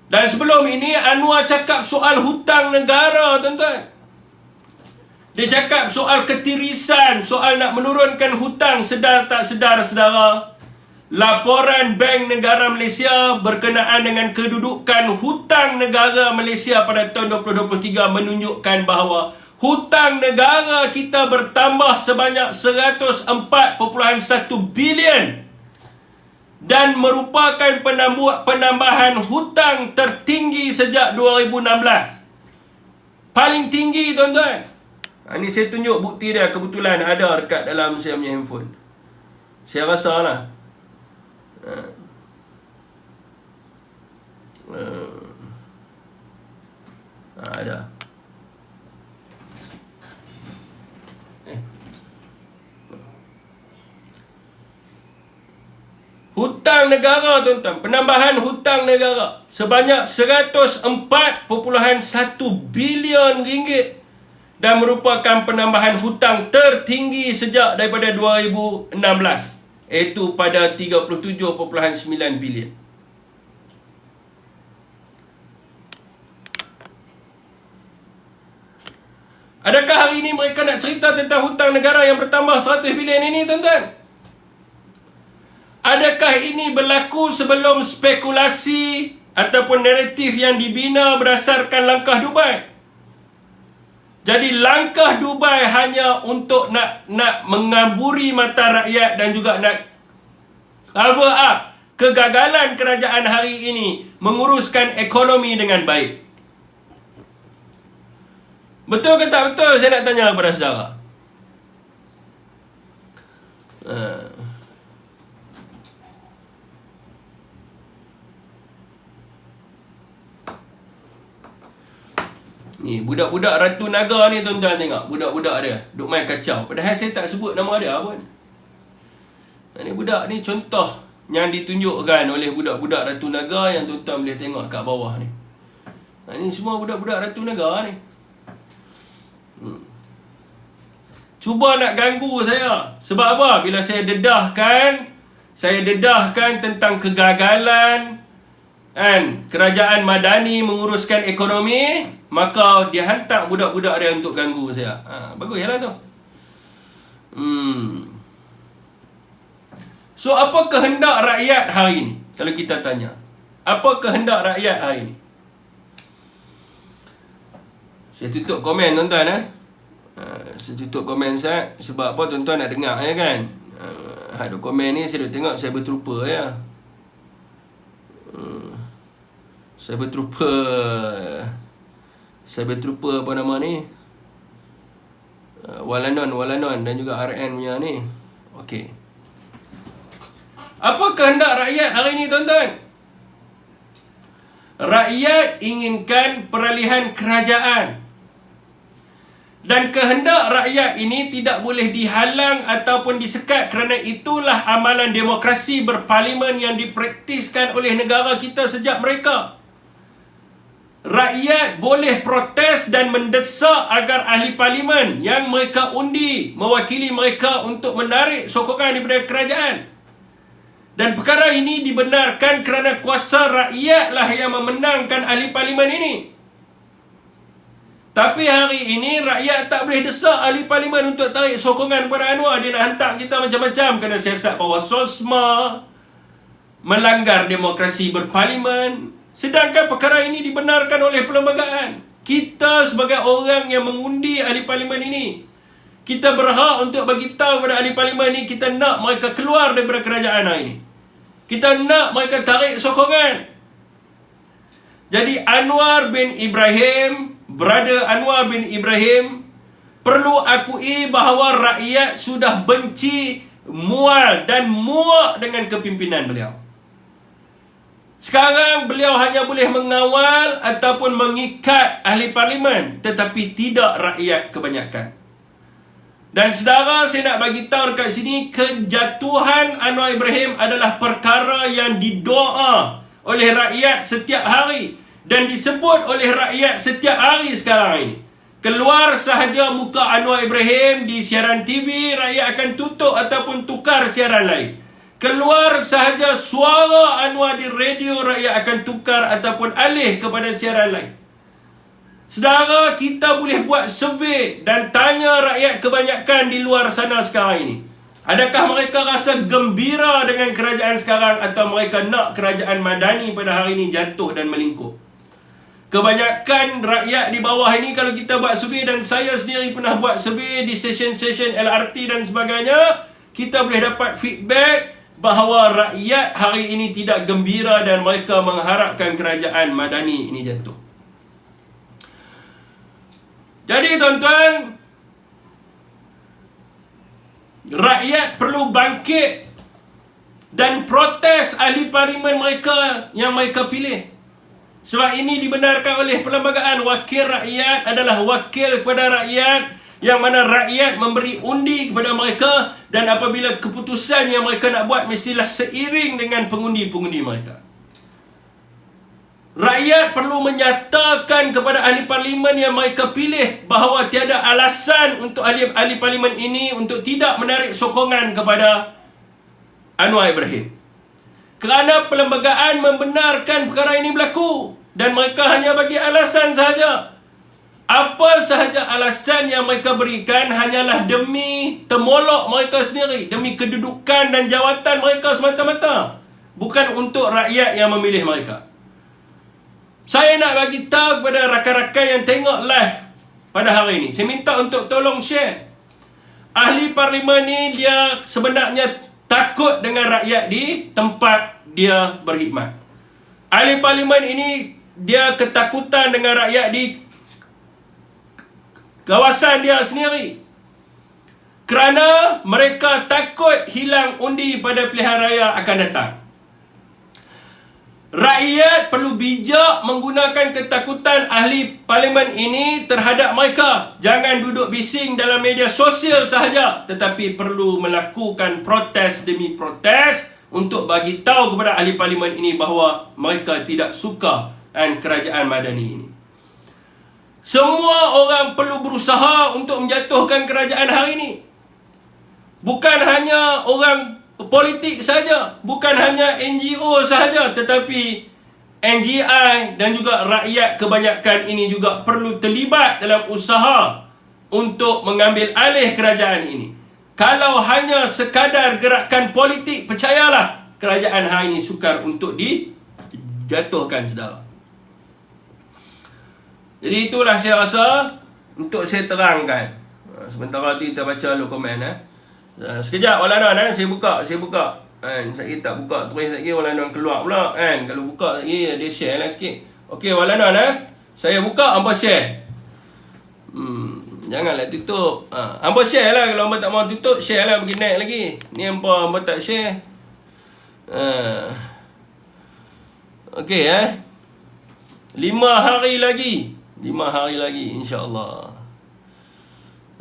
Dan sebelum ini Anwar cakap soal hutang negara, tuan-tuan. Dia cakap soal ketirisan, soal nak menurunkan hutang. Sedar tak sedar, saudara? Laporan Bank Negara Malaysia berkenaan dengan kedudukan hutang negara Malaysia pada tahun 2023 menunjukkan bahawa hutang negara kita bertambah sebanyak 104.1 bilion dan merupakan penambahan hutang tertinggi sejak 2016. Paling tinggi, tuan-tuan. Ini saya tunjuk bukti dia, kebetulan ada dekat dalam saya punya handphone. Saya rasa lah. Ada. Hutang negara, tuan-tuan. Penambahan hutang negara sebanyak 104.1 bilion ringgit dan merupakan penambahan hutang tertinggi sejak daripada 2016, iaitu pada 37.9 bilion. Adakah hari ini mereka nak cerita tentang hutang negara yang bertambah 100 bilion ini, tuan-tuan? Adakah ini berlaku sebelum spekulasi ataupun naratif yang dibina berdasarkan langkah Dubai? Jadi langkah Dubai hanya untuk nak mengaburi mata rakyat dan juga nak cover up kegagalan kerajaan hari ini menguruskan ekonomi dengan baik. Betul ke tak betul? Saya nak tanya kepada saudara. Ni budak-budak Ratu Naga ni, tuan-tuan tengok. Budak-budak dia duk main kacau. Padahal saya tak sebut nama dia pun. Ni budak ni contoh yang ditunjukkan oleh budak-budak Ratu Naga yang tuan-tuan boleh tengok kat bawah ni. Ni semua budak-budak Ratu Naga ni. Cuba nak ganggu saya. Sebab apa? Bila saya dedahkan tentang kegagalan kerajaan Madani menguruskan ekonomi, maka dia hantar budak-budak dia untuk ganggu saya. Baguslah tu. So, apa kehendak rakyat hari ini? Kalau kita tanya, apa kehendak rakyat hari ini? Saya tutup komen, tuan-tuan. Saya tutup komen saya. Sebab apa, tuan-tuan nak dengar kan? Ada komen ni saya duk tengok, saya berterupa ya. Saya berterupa apa nama ni, Walanon dan juga RN punya ni. Okey. Apa kehendak rakyat hari ini, tuan-tuan? Rakyat inginkan peralihan kerajaan. Dan kehendak rakyat ini tidak boleh dihalang ataupun disekat, kerana itulah amalan demokrasi berparlimen yang dipraktiskan oleh negara kita sejak mereka. Rakyat boleh protes dan mendesak agar ahli parlimen yang mereka undi mewakili mereka untuk menarik sokongan daripada kerajaan. Dan perkara ini dibenarkan kerana kuasa rakyatlah yang memenangkan ahli parlimen ini. Tapi hari ini rakyat tak boleh desak ahli parlimen untuk tarik sokongan kepada Anwar. Dia nak hantar kita macam-macam kerana siasat bawah sosma, melanggar demokrasi berparlimen. Sedangkan perkara ini dibenarkan oleh perlembagaan. Kita sebagai orang yang mengundi ahli parlimen ini, kita berhak untuk bagi tahu kepada ahli parlimen ini, kita nak mereka keluar daripada kerajaan hari ini. Kita nak mereka tarik sokongan. Jadi Brother Anwar bin Ibrahim perlu akui bahawa rakyat sudah benci, mual dan muak dengan kepimpinan beliau. Sekarang beliau hanya boleh mengawal ataupun mengikat ahli parlimen, tetapi tidak rakyat kebanyakan. Dan saudara, saya nak bagi tahu dekat sini, kejatuhan Anwar Ibrahim adalah perkara yang didoa oleh rakyat setiap hari dan disebut oleh rakyat setiap hari sekarang ini. Keluar sahaja muka Anwar Ibrahim di siaran TV, rakyat akan tutup ataupun tukar siaran lain. Keluar sahaja suara Anwar di radio, rakyat akan tukar ataupun alih kepada siaran lain. Saudara, kita boleh buat survey dan tanya rakyat kebanyakan di luar sana sekarang ini. Adakah mereka rasa gembira dengan kerajaan sekarang atau mereka nak kerajaan Madani pada hari ini jatuh dan melingkup? kebanyakan rakyat di bawah ini, kalau kita buat survey, dan saya sendiri pernah buat survey di stesen-stesen LRT dan sebagainya, kita boleh dapat feedback bahawa rakyat hari ini tidak gembira dan mereka mengharapkan kerajaan Madani ini jatuh. Jadi tuan-tuan, rakyat perlu bangkit dan protes ahli parlimen mereka yang mereka pilih. Sebab ini dibenarkan oleh perlembagaan. Wakil rakyat adalah wakil kepada rakyat, yang mana rakyat memberi undi kepada mereka, dan apabila keputusan yang mereka nak buat mestilah seiring dengan pengundi-pengundi mereka. Rakyat perlu menyatakan kepada ahli parlimen yang mereka pilih bahawa tiada alasan untuk ahli parlimen ini untuk tidak menarik sokongan kepada Anwar Ibrahim, kerana perlembagaan membenarkan perkara ini berlaku, dan mereka hanya bagi alasan sahaja. Apa sahaja alasan yang mereka berikan hanyalah demi temolok mereka sendiri, demi kedudukan dan jawatan mereka semata-mata, bukan untuk rakyat yang memilih mereka. Saya nak bagi tahu kepada rakan-rakan yang tengok live pada hari ini, saya minta untuk tolong share. Ahli parlimen ni dia sebenarnya takut dengan rakyat di tempat dia berkhidmat. Ahli parlimen ini dia ketakutan dengan rakyat di kawasan dia sendiri, kerana mereka takut hilang undi pada pilihan raya akan datang. Rakyat perlu bijak menggunakan ketakutan ahli parlimen ini terhadap mereka. Jangan duduk bising dalam media sosial sahaja, tetapi perlu melakukan protes demi protes untuk bagi tahu kepada ahli parlimen ini bahawa mereka tidak suka dengan kerajaan Madani ini. Semua orang perlu berusaha untuk menjatuhkan kerajaan hari ini. Bukan hanya orang politik saja, bukan hanya NGO sahaja, tetapi NGI dan juga rakyat kebanyakan ini juga perlu terlibat dalam usaha untuk mengambil alih kerajaan ini. Kalau hanya sekadar gerakan politik, percayalah kerajaan hari ini sukar untuk dijatuhkan, saudara. Jadi itulah saya rasa untuk saya terangkan. Sementara tu kita baca dulu komen. Sekejap Walanan, saya buka. Saya tak buka terus lagi, Walanan keluar pula kan. Kalau buka lagi dia share lah sikit. Okey Walanan, saya buka, hangpa share. Janganlah tutup. Hangpa share lah. Kalau hangpa tak mau tutup, share lah, pergi naik lagi. Ni hangpa tak share. Okey 5 hari lagi. 5 hari lagi insya-Allah.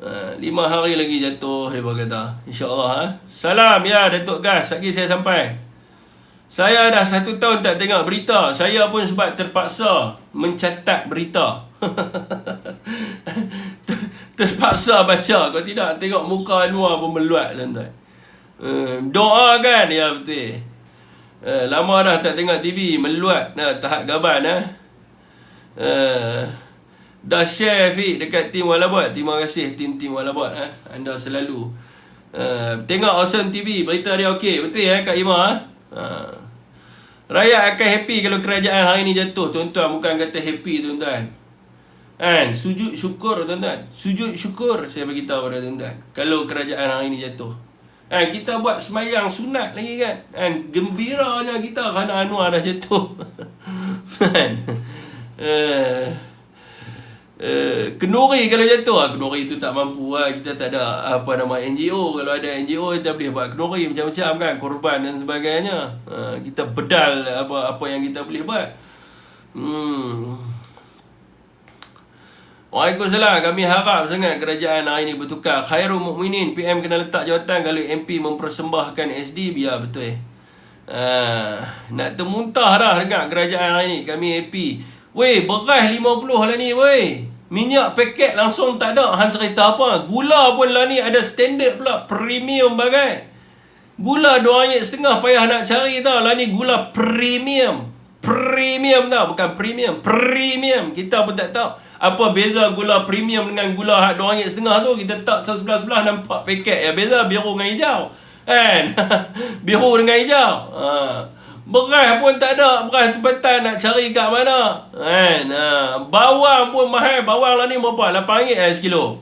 5 hari lagi jatuh, dia kata. InsyaAllah. Salam ya Datuk Gas. Lagi saya sampai. Saya dah 1 tahun tak tengok berita. Saya pun sebab terpaksa mencatat berita. Terpaksa baca. Kalau tidak, tengok muka Anwar pun meluat, tuan-tuan. Doa kan? Ya betul. Lama dah tak tengok TV. Meluat tahap gaban. Dah share Fiq dekat tim Walabot. Terima kasih tim Walabot. Anda selalu tengok Awesome TV. Berita dia okey. Betul Kak Ima. Rakyat akan happy kalau kerajaan hari ni jatuh, tuan-tuan. Bukan kata happy, tuan-tuan. Sujud syukur, tuan-tuan. Sujud syukur saya beritahu pada tuan-tuan kalau kerajaan hari ni jatuh. Kita buat semayang sunat lagi kan. Gembiranya kita kerana Anwar dah jatuh. Kenuri kalau jatuh, kenuri tu tak mampu lah. Kita tak ada NGO. Kalau ada NGO kita boleh buat kenuri macam-macam kan, korban dan sebagainya. Kita bedal apa yang kita boleh buat. Waalaikumsalam. Kami harap sangat kerajaan hari ini bertukar. Khairul Mukminin, PM kena letak jawatan kalau MP mempersembahkan SD. Biar betul nak termuntah dah dengan kerajaan hari ini. Kami happy. Weh, beras 50 lah ni weh. Minyak paket langsung tak ada. Han cerita apa? Gula pun lah ni ada standard pula. Premium bagai. Gula RM2.5 payah nak cari tau. Lah ni gula premium. Premium tau. Bukan premium. Premium. Kita pun tak tahu apa beza gula premium dengan gula RM2.5 tu. Kita tak sebelah-sebelah nampak paket. Ya beza biru dengan hijau. Kan? Biru dengan hijau. Beras pun tak ada. Beras tempatan nak cari kat mana. Kan? Bawang pun mahal. Bawang lah ni berapa? RM8 sekilo.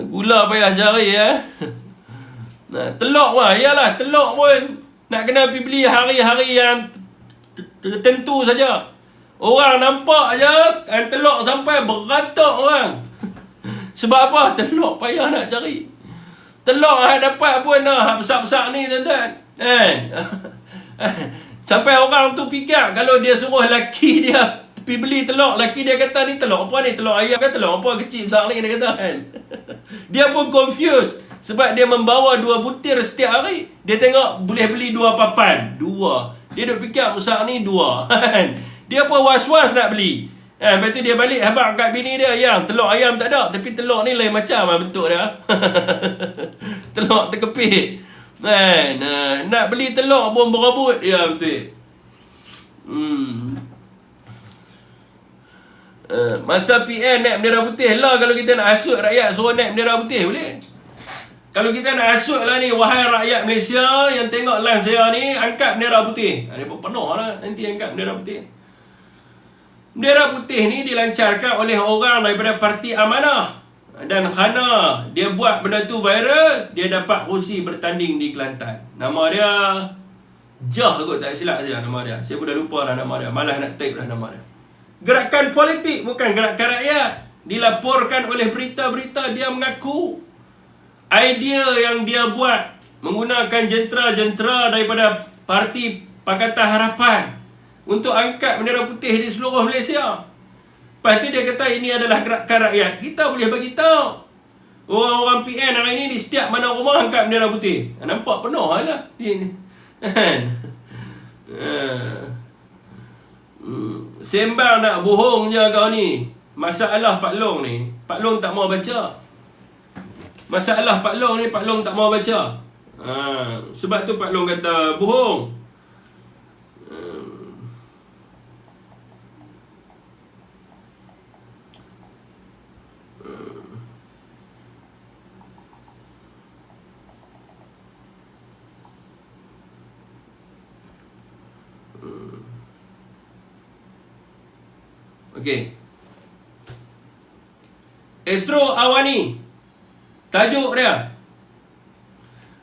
Gula payah cari telur lah. Yalah, telur pun nak kena pergi beli hari-hari yang tertentu saja. Orang nampak je telur sampai beratak orang. Sebab apa? Telur payah nak cari. Telur dapat pun besar-besar ni tuan-tuan. Kan? Sampai orang tu fikir kalau dia suruh laki dia pergi beli telur, laki dia kata ni telur apa ni? Telur ayam ke telur apa kecil besar ni, dia kata kan. Dia pun confused sebab dia membawa 2 butir setiap hari. Dia tengok boleh beli 2 papan. 2. Dia duk fikir besar ni 2. Kan? Dia pun was-was nak beli. Lepas tu dia balik habaq kat bini dia, yang telur ayam tak ada, tapi telur ni lain macam bentuk dia. Telur terkepit. Nak beli telur pun berebut. Ya, betul. Masa PN naik bendera putih lah, kalau kita nak hasut rakyat suruh naik bendera putih boleh. Kalau kita nak hasut lah ni, wahai rakyat Malaysia yang tengok live saya ni, angkat bendera putih. Dia pun penuh lah nanti angkat bendera putih. Bendera putih ni dilancarkan oleh orang daripada Parti Amanah. Dan kerana dia buat benda tu viral, dia dapat kursi bertanding di Kelantan. Nama dia Jah kot, tak silap saya nama dia. Saya pun dah lupa lah nama dia. Malah nak type lah nama dia. Gerakan politik, bukan gerakan rakyat. Dilaporkan oleh berita-berita, dia mengaku idea yang dia buat menggunakan jentera-jentera daripada Parti Pakatan Harapan untuk angkat bendera putih di seluruh Malaysia. Lepas tu dia kata ini adalah gerakan rakyat. Kita boleh bagi tahu. Orang-orang PN hari ini di setiap mana rumah angkat bendera putih. Nampak penuh lah. Sembang nak bohong je kau ni. Masalah Pak Long ni, Pak Long tak mau baca. Masalah Pak Long ni, Pak Long tak mau baca. Sebab tu Pak Long kata bohong. Okey. Astro Awani. Tajuk dia,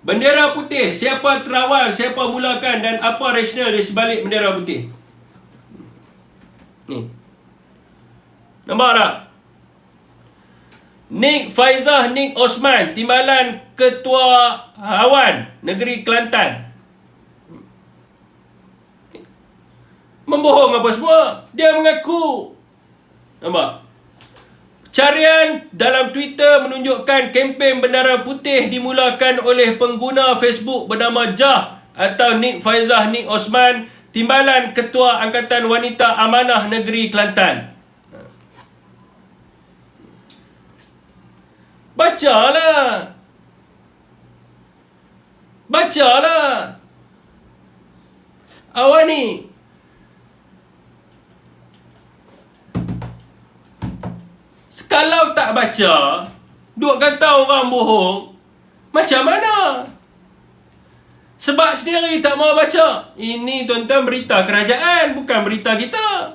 bendera putih, siapa terawal, siapa mulakan dan apa rasional di sebalik bendera putih. Ni. Nampak tak? Nik Faizah Nik Osman, Timbalan Ketua Awan Negeri Kelantan. Membohong apa semua. Dia mengaku. Nampak? Carian dalam Twitter menunjukkan kempen bendera putih dimulakan oleh pengguna Facebook bernama Jah atau Nik Faizah Nik Osman, Timbalan Ketua Angkatan Wanita Amanah Negeri Kelantan. Bacalah. Bacalah. Awani. Kalau tak baca, duk kata orang bohong, macam mana? Sebab sendiri tak mau baca. Ini tuan-tuan berita kerajaan, bukan berita kita.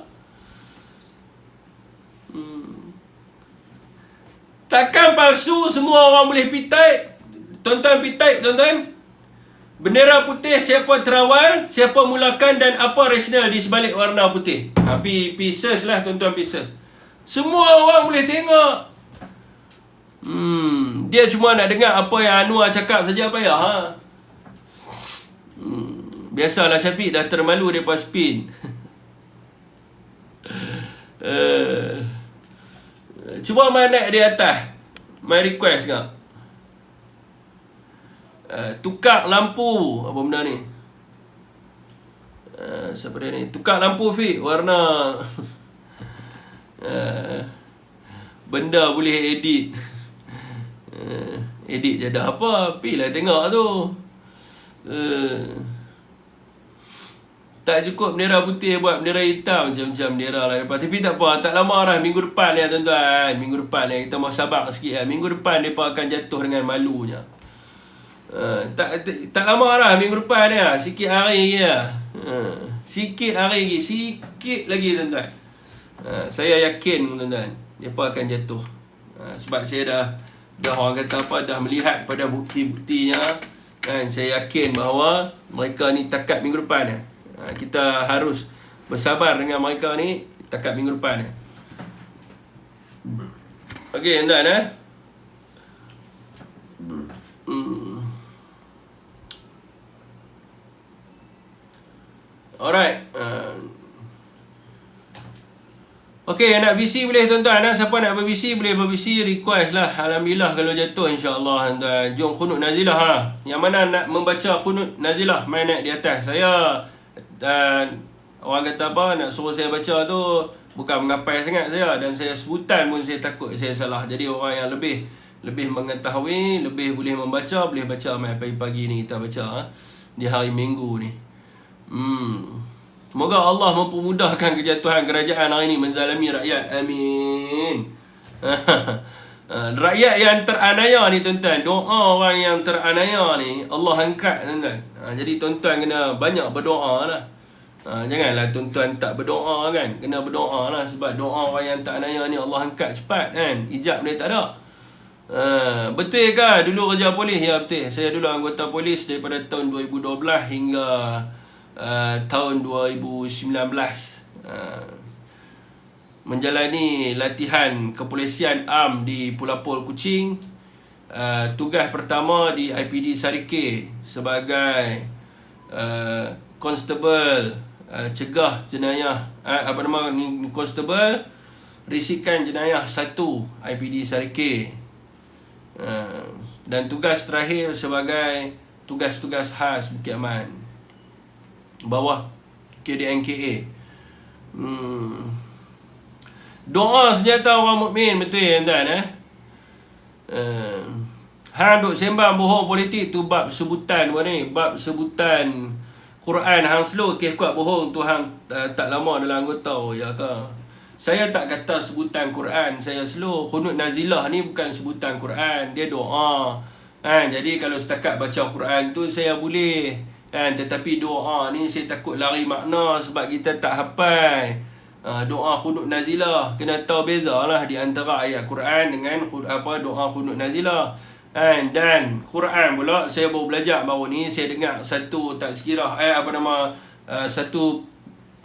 Takkan palsu semua orang boleh pitai. Tuan-tuan pitai, tuan-tuan. Bendera putih, siapa terawal, siapa mulakan dan apa rasional di sebalik warna putih. Pergi search lah tuan-tuan, pergi search. Semua orang boleh tengok. Dia cuma nak dengar apa yang Anwar cakap saja, payah. Biasalah Syafiq dah termalu daripada spin. Cuba main naik di atas. My request kak. Tukar lampu. Apa benda ni? Siapa dia ni? Tukar lampu Fik. Warna benda boleh edit. Edit je dah apa. Pergilah tengok tu. Tak cukup bendera putih, buat bendera hitam. Macam-macam bendera lah depan. Tapi tak apa, tak lama dah. Minggu depan ni tuan-tuan. Minggu depan ni kita mau sabar sikit lah. Minggu depan mereka akan jatuh dengan malunya. Tak lama lah, minggu depan ni lah. Sikit hari lagi lah. Sikit hari lagi. Sikit lagi tuan-tuan. Saya yakin tuan-tuan, mereka akan jatuh. Sebab saya dah orang kata apa, dah melihat pada bukti-buktinya. Dan saya yakin bahawa mereka ni takat minggu depan ni. Kita harus bersabar dengan mereka ni takat minggu depan ni. Okey tuan-tuan. Alright. Okey, nak VC boleh tuan-tuan. Siapa nak ber-VC boleh ber-VC, request lah. Alhamdulillah kalau jatuh insya-Allah tuan-tuan. Jom kunut nazilah Yang mana nak membaca kunut nazilah, main naik di atas. Saya orang kata apa, nak suruh saya baca tu bukan mengapai sangat saya, dan saya sebutan pun saya takut saya salah. Jadi orang yang lebih mengetahui, lebih boleh membaca, boleh baca main pagi-pagi ni kita baca di hari Minggu ni. Semoga Allah mempermudahkan kejatuhan kerajaan hari ini menzalimi rakyat. Amin. Rakyat yang teranaya ni tuan-tuan, doa orang yang teranaya ni Allah angkat tuan-tuan. Jadi tuan-tuan kena banyak berdoa lah. Janganlah tuan-tuan tak berdoa kan. Kena berdoa lah, sebab doa orang yang teranaya ni Allah angkat cepat kan. Ijab dia tak ada. Betul ke dulu kerja polis? Ya betul. Saya dulu anggota polis daripada tahun 2012 hingga tahun 2019, menjalani latihan kepolisian am di Pulau Kuching. Tugas pertama di IPD Sarike sebagai konstebel cegah jenayah, konstebel risikan jenayah 1 IPD Sarike. Dan tugas terakhir sebagai tugas-tugas khas Bukit Aman bawah KDNKA. Doa senjata orang mukmin, betul tuan-tuan. Hang duk sembang bohong politik tu bab sebutan ni, bab sebutan Quran hang slow ke kuat bohong tu hang tak lama dalam anggota. Ya ke? Saya tak kata sebutan Quran saya slow. Kunut nazilah ni bukan sebutan Quran, dia doa. Jadi kalau setakat baca Quran tu saya boleh. Tetapi doa ni saya takut lari makna sebab kita tak hafal. Doa kunut nazilah kena tahu bezalah di antara ayat Quran dengan doa kunut nazilah. Dan Quran pula saya baru belajar baru ni, saya dengar satu tazkirah satu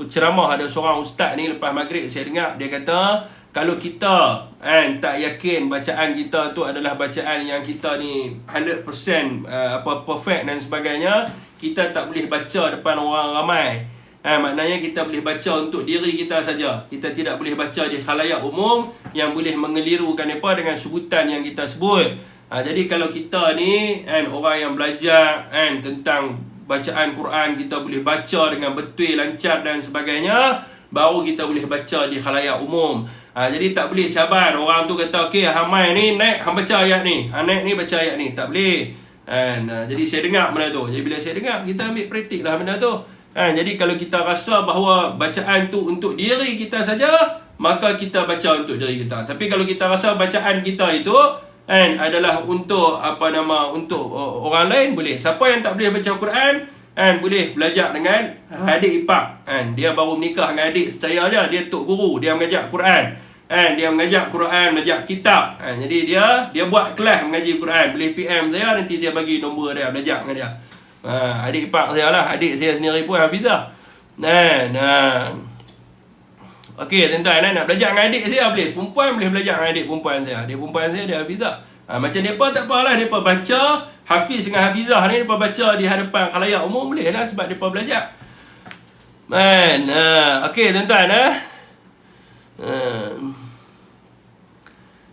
ceramah ada seorang ustaz ni lepas maghrib saya dengar dia kata kalau kita tak yakin bacaan kita tu adalah bacaan yang kita ni 100% perfect dan sebagainya, kita tak boleh baca depan orang ramai. Maknanya kita boleh baca untuk diri kita saja. Kita tidak boleh baca di khalayak umum yang boleh mengelirukan mereka dengan sebutan yang kita sebut. Jadi kalau kita ni orang yang belajar tentang bacaan Quran, kita boleh baca dengan betul, lancar dan sebagainya, baru kita boleh baca di khalayak umum. Jadi tak boleh cabar orang tu kata okey hamai ni naik hang baca ayat ni, naik ni baca ayat ni, tak boleh. Jadi saya dengar benda tu. Jadi bila saya dengar, kita ambil praktik lah benda tu. Jadi kalau kita rasa bahawa bacaan tu untuk diri kita saja, maka kita baca untuk diri kita. Tapi kalau kita rasa bacaan kita itu adalah untuk untuk orang lain, boleh. Siapa yang tak boleh baca Quran boleh belajar dengan adik ipar. Dia baru menikah dengan adik saya aja, dia tok guru, dia mengajar Quran. Dia mengajar Quran, mengajar kitab. Jadi dia buat kelas mengaji Quran. Boleh PM saya, nanti saya bagi nombor dia, belajar dengan dia. Adik ipar saya lah, adik saya sendiri pun hafizah. Okey tuan-tuan, nak belajar dengan adik saya boleh. Perempuan boleh belajar dengan adik perempuan saya. Adik perempuan saya dia hafizah. Macam mereka tak apalah, mereka baca hafiz dengan hafizah ni, mereka baca di hadapan khalayak umum boleh lah, sebab mereka belajar. Okey tuan-tuan,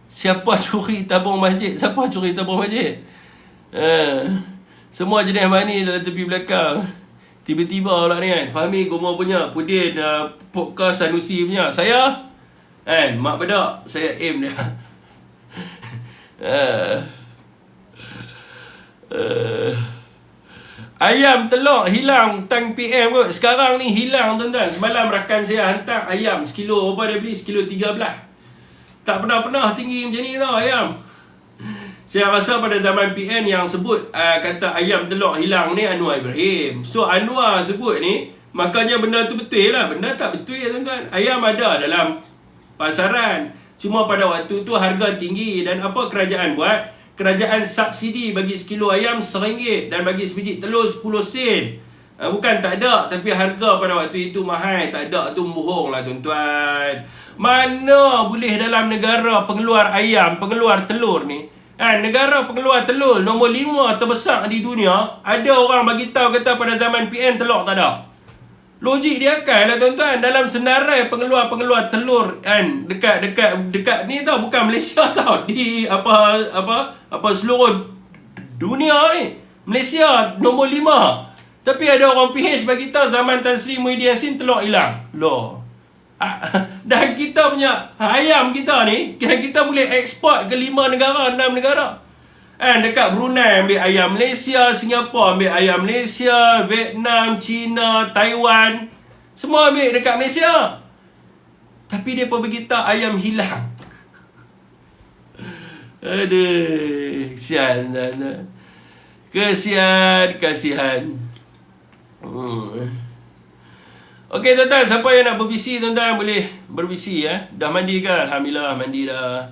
siapa curi tabung masjid? Siapa curi tabung masjid? Semua jenis mani dalam tepi belakang. Tiba-tiba pula ni Fahmi Gomo punya, Pudin podcast Sanusi punya. Saya mak bedak, saya aim dia. Ayam telur hilang tang PM kot. Sekarang ni hilang tuan-tuan. Semalam rakan saya hantar ayam sekilo, apa dia beli? Sekilo 13. Tak pernah tinggi macam ni tau ayam. Saya rasa pada zaman PN yang sebut kata ayam telur hilang ni Anwar Ibrahim. So Anwar sebut ni, makanya benda tu betul lah. Benda tak betul tuan-tuan. Ayam ada dalam pasaran, cuma pada waktu tu harga tinggi. Dan apa kerajaan buat? Kerajaan subsidi bagi sekilo ayam RM1 dan bagi sebiji telur 10 sen. Bukan tak ada, tapi harga pada waktu itu mahal. Tak ada tu bohong lah tuan-tuan. Mana boleh dalam negara pengeluar ayam, pengeluar telur ni, negara pengeluar telur nombor 5 terbesar di dunia, ada orang bagi tahu kata pada zaman PN telur tak ada. Logik dia akal lah tuan-tuan. Dalam senarai pengeluar telur dekat ni tau, bukan Malaysia tau, di apa seluruh dunia ni, Malaysia nombor 5. Tapi ada orang PH bagi tahu zaman Tan Sri Muhyiddin Yassin telur hilang. Loh. Dan kita punya ayam kita ni, kita boleh eksport ke 5 negara, 6 negara. Dekat Brunei ambil ayam Malaysia, Singapura ambil ayam Malaysia, Vietnam, China, Taiwan, semua ambil dekat Malaysia. Tapi dia pun beritahu ayam hilang. Aduh, kesian. Kesian. Okey tuan-tuan, siapa yang nak berbisi tuan-tuan boleh berbisi ya. Dah mandi ke? Alhamdulillah mandi dah.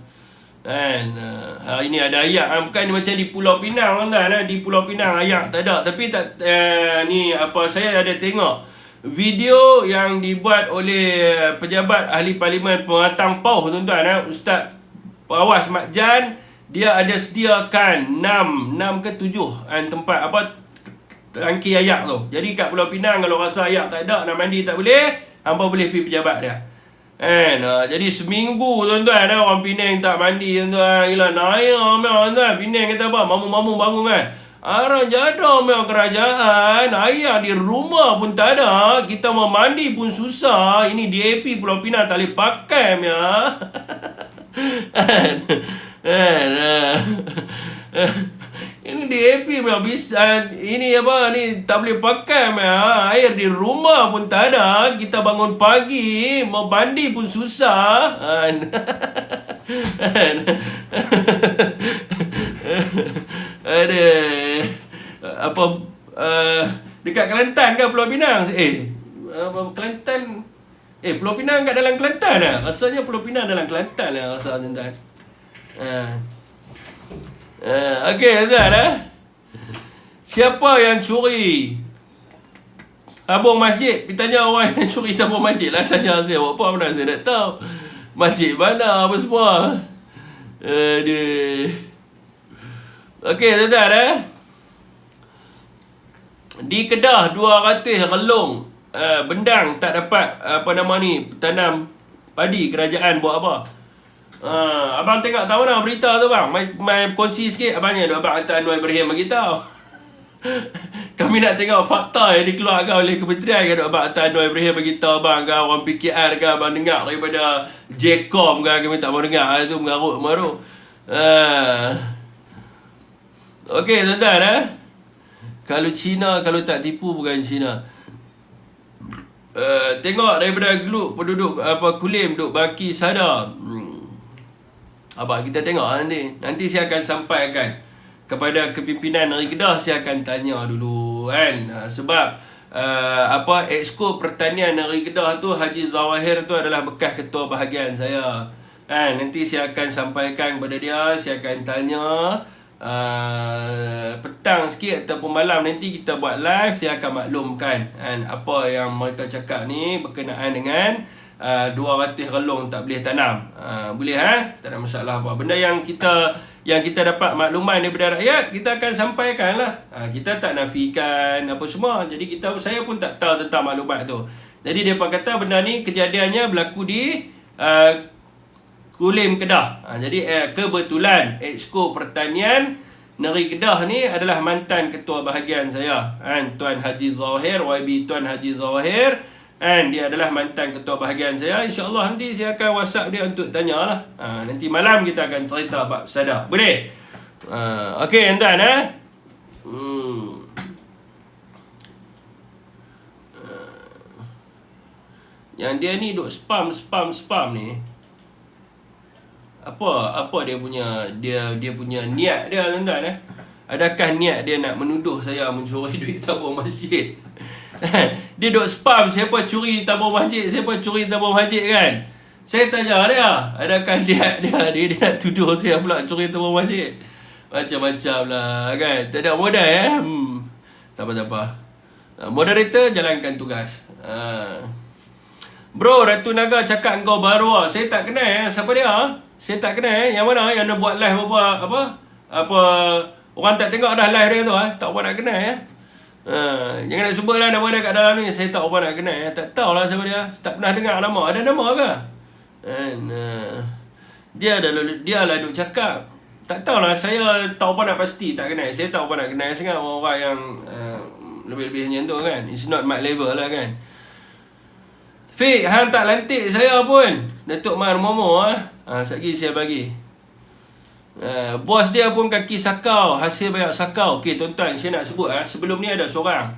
Hari ni ada ayak, bukan macam di Pulau Pinang tuan-tuan. Di Pulau Pinang ayak tak ada. Tapi ni saya ada tengok video yang dibuat oleh pejabat ahli parlimen Pematang Pauh tuan-tuan. Ustaz Fawaz Mat Jan, dia ada sediakan 6 ke 7 tempat tangki ayak tu. Jadi kat Pulau Pinang kalau rasa ayak tak ada, nak mandi tak boleh, hampa boleh pergi pejabat dia. Jadi seminggu tuan-tuan, orang Penang tak mandi tuan-tuan. Gila naik tuan-tuan. Penang kata apa? Mamu bangun kan. Arang jadah kerajaan, ayak di rumah pun tak ada, kita mau mandi pun susah. Ini DAP Pulau Pinang tak boleh pakai Ini DAP ini ni tak boleh pakai air di rumah pun tak ada, kita bangun pagi mau mandi pun susah. Ada dekat Kelantan ke Pulau Pinang? Kelantan Pulau Pinang kat dalam Kelantan lah. Rasanya Pulau Pinang dalam Kelantan lah rasa tuan-tuan. Okey tuan-tuan. Siapa yang curi tabung masjid? Pergi tanya orang yang curi tabung masjid lah. Tanya saya, apa mana saya nak tahu masjid mana apa semua. Okey tuan-tuan. Di Kedah 200 relung bendang tak dapat tanam padi. Kerajaan buat apa? Abang tengok tahu mana berita tu bang. Mai kongsi sikit abangnya abang hantar Anwar Ibrahim bagi tahu. Kami nak tengok fakta yang dikeluarkan oleh kementerian kan. Abang hantar Anwar Ibrahim bagi tahu abang ke orang PKR ke abang dengar daripada Jcom ke kami tak mau dengar itu mengarut. Okey tuan-tuan kalau Cina kalau tak tipu bukan Cina. Tengok daripada grup penduduk Kulim duk baki sada. Kita tengok nanti saya akan sampaikan kepada kepimpinan negeri Kedah. Saya akan tanya dulu kan, sebab Exco Pertanian Negeri Kedah tu Haji Zawahir tu adalah bekas ketua bahagian saya nanti saya akan sampaikan kepada dia. Saya akan tanya petang sikit ataupun malam nanti kita buat live. Saya akan maklumkan apa yang mereka cakap ni berkenaan dengan 200 relung tak boleh tanam. Boleh tak ada masalah apa. Benda yang kita dapat makluman daripada rakyat, kita akan sampaikan lah. Kita tak nafikan apa semua. Jadi saya pun tak tahu tentang maklumat tu. Jadi mereka kata benda ni kejadiannya berlaku di Kulim Kedah. Jadi kebetulan Exco Pertanian Negeri Kedah ni adalah mantan ketua bahagian saya, Tuan Haji Zawahir, YB Tuan Haji Zawahir. Dia adalah mantan ketua bahagian saya. InsyaAllah nanti saya akan WhatsApp dia untuk tanya lah. Nanti malam kita akan cerita bab sada. Boleh? Okey tuan-tuan yang dia ni duk spam ni. apa dia punya niat dia, tuan-tuan Adakah niat dia nak menuduh saya mencuri duit tabung masjid? Dia duk spam siapa curi tabung masjid, siapa curi tabung masjid kan. Saya tanya dia, adakah dia nak tuduh saya pula curi tabung masjid? Macam-macam lah kan. Tak ada modal Tak apa. Moderator jalankan tugas. Bro, Ratu Naga cakap kau baru. Saya tak kenal siapa dia? Saya tak kenal yang mana yang nak buat live apa orang tak tengok dah live dia tu tak apa nak kenal jangan nak sebut lah nama dia kat dalam ni. Saya tak apa nak kenal tak tahulah siapa dia. Tak pernah dengar nama. Ada nama ke? Dia lah duk cakap. Tak tahulah, saya tak apa nak pasti tak kenal. Saya tak apa nak kenal sangat orang yang lebih-lebih macam tu kan. It's not my level lah kan. Fik, hang tak lantik saya pun. Datuk Mar Momo sekejap saya bagi. Bos dia pun kaki sakau, hasil banyak sakau. Okey tuan-tuan, saya nak sebut sebelum ni ada seorang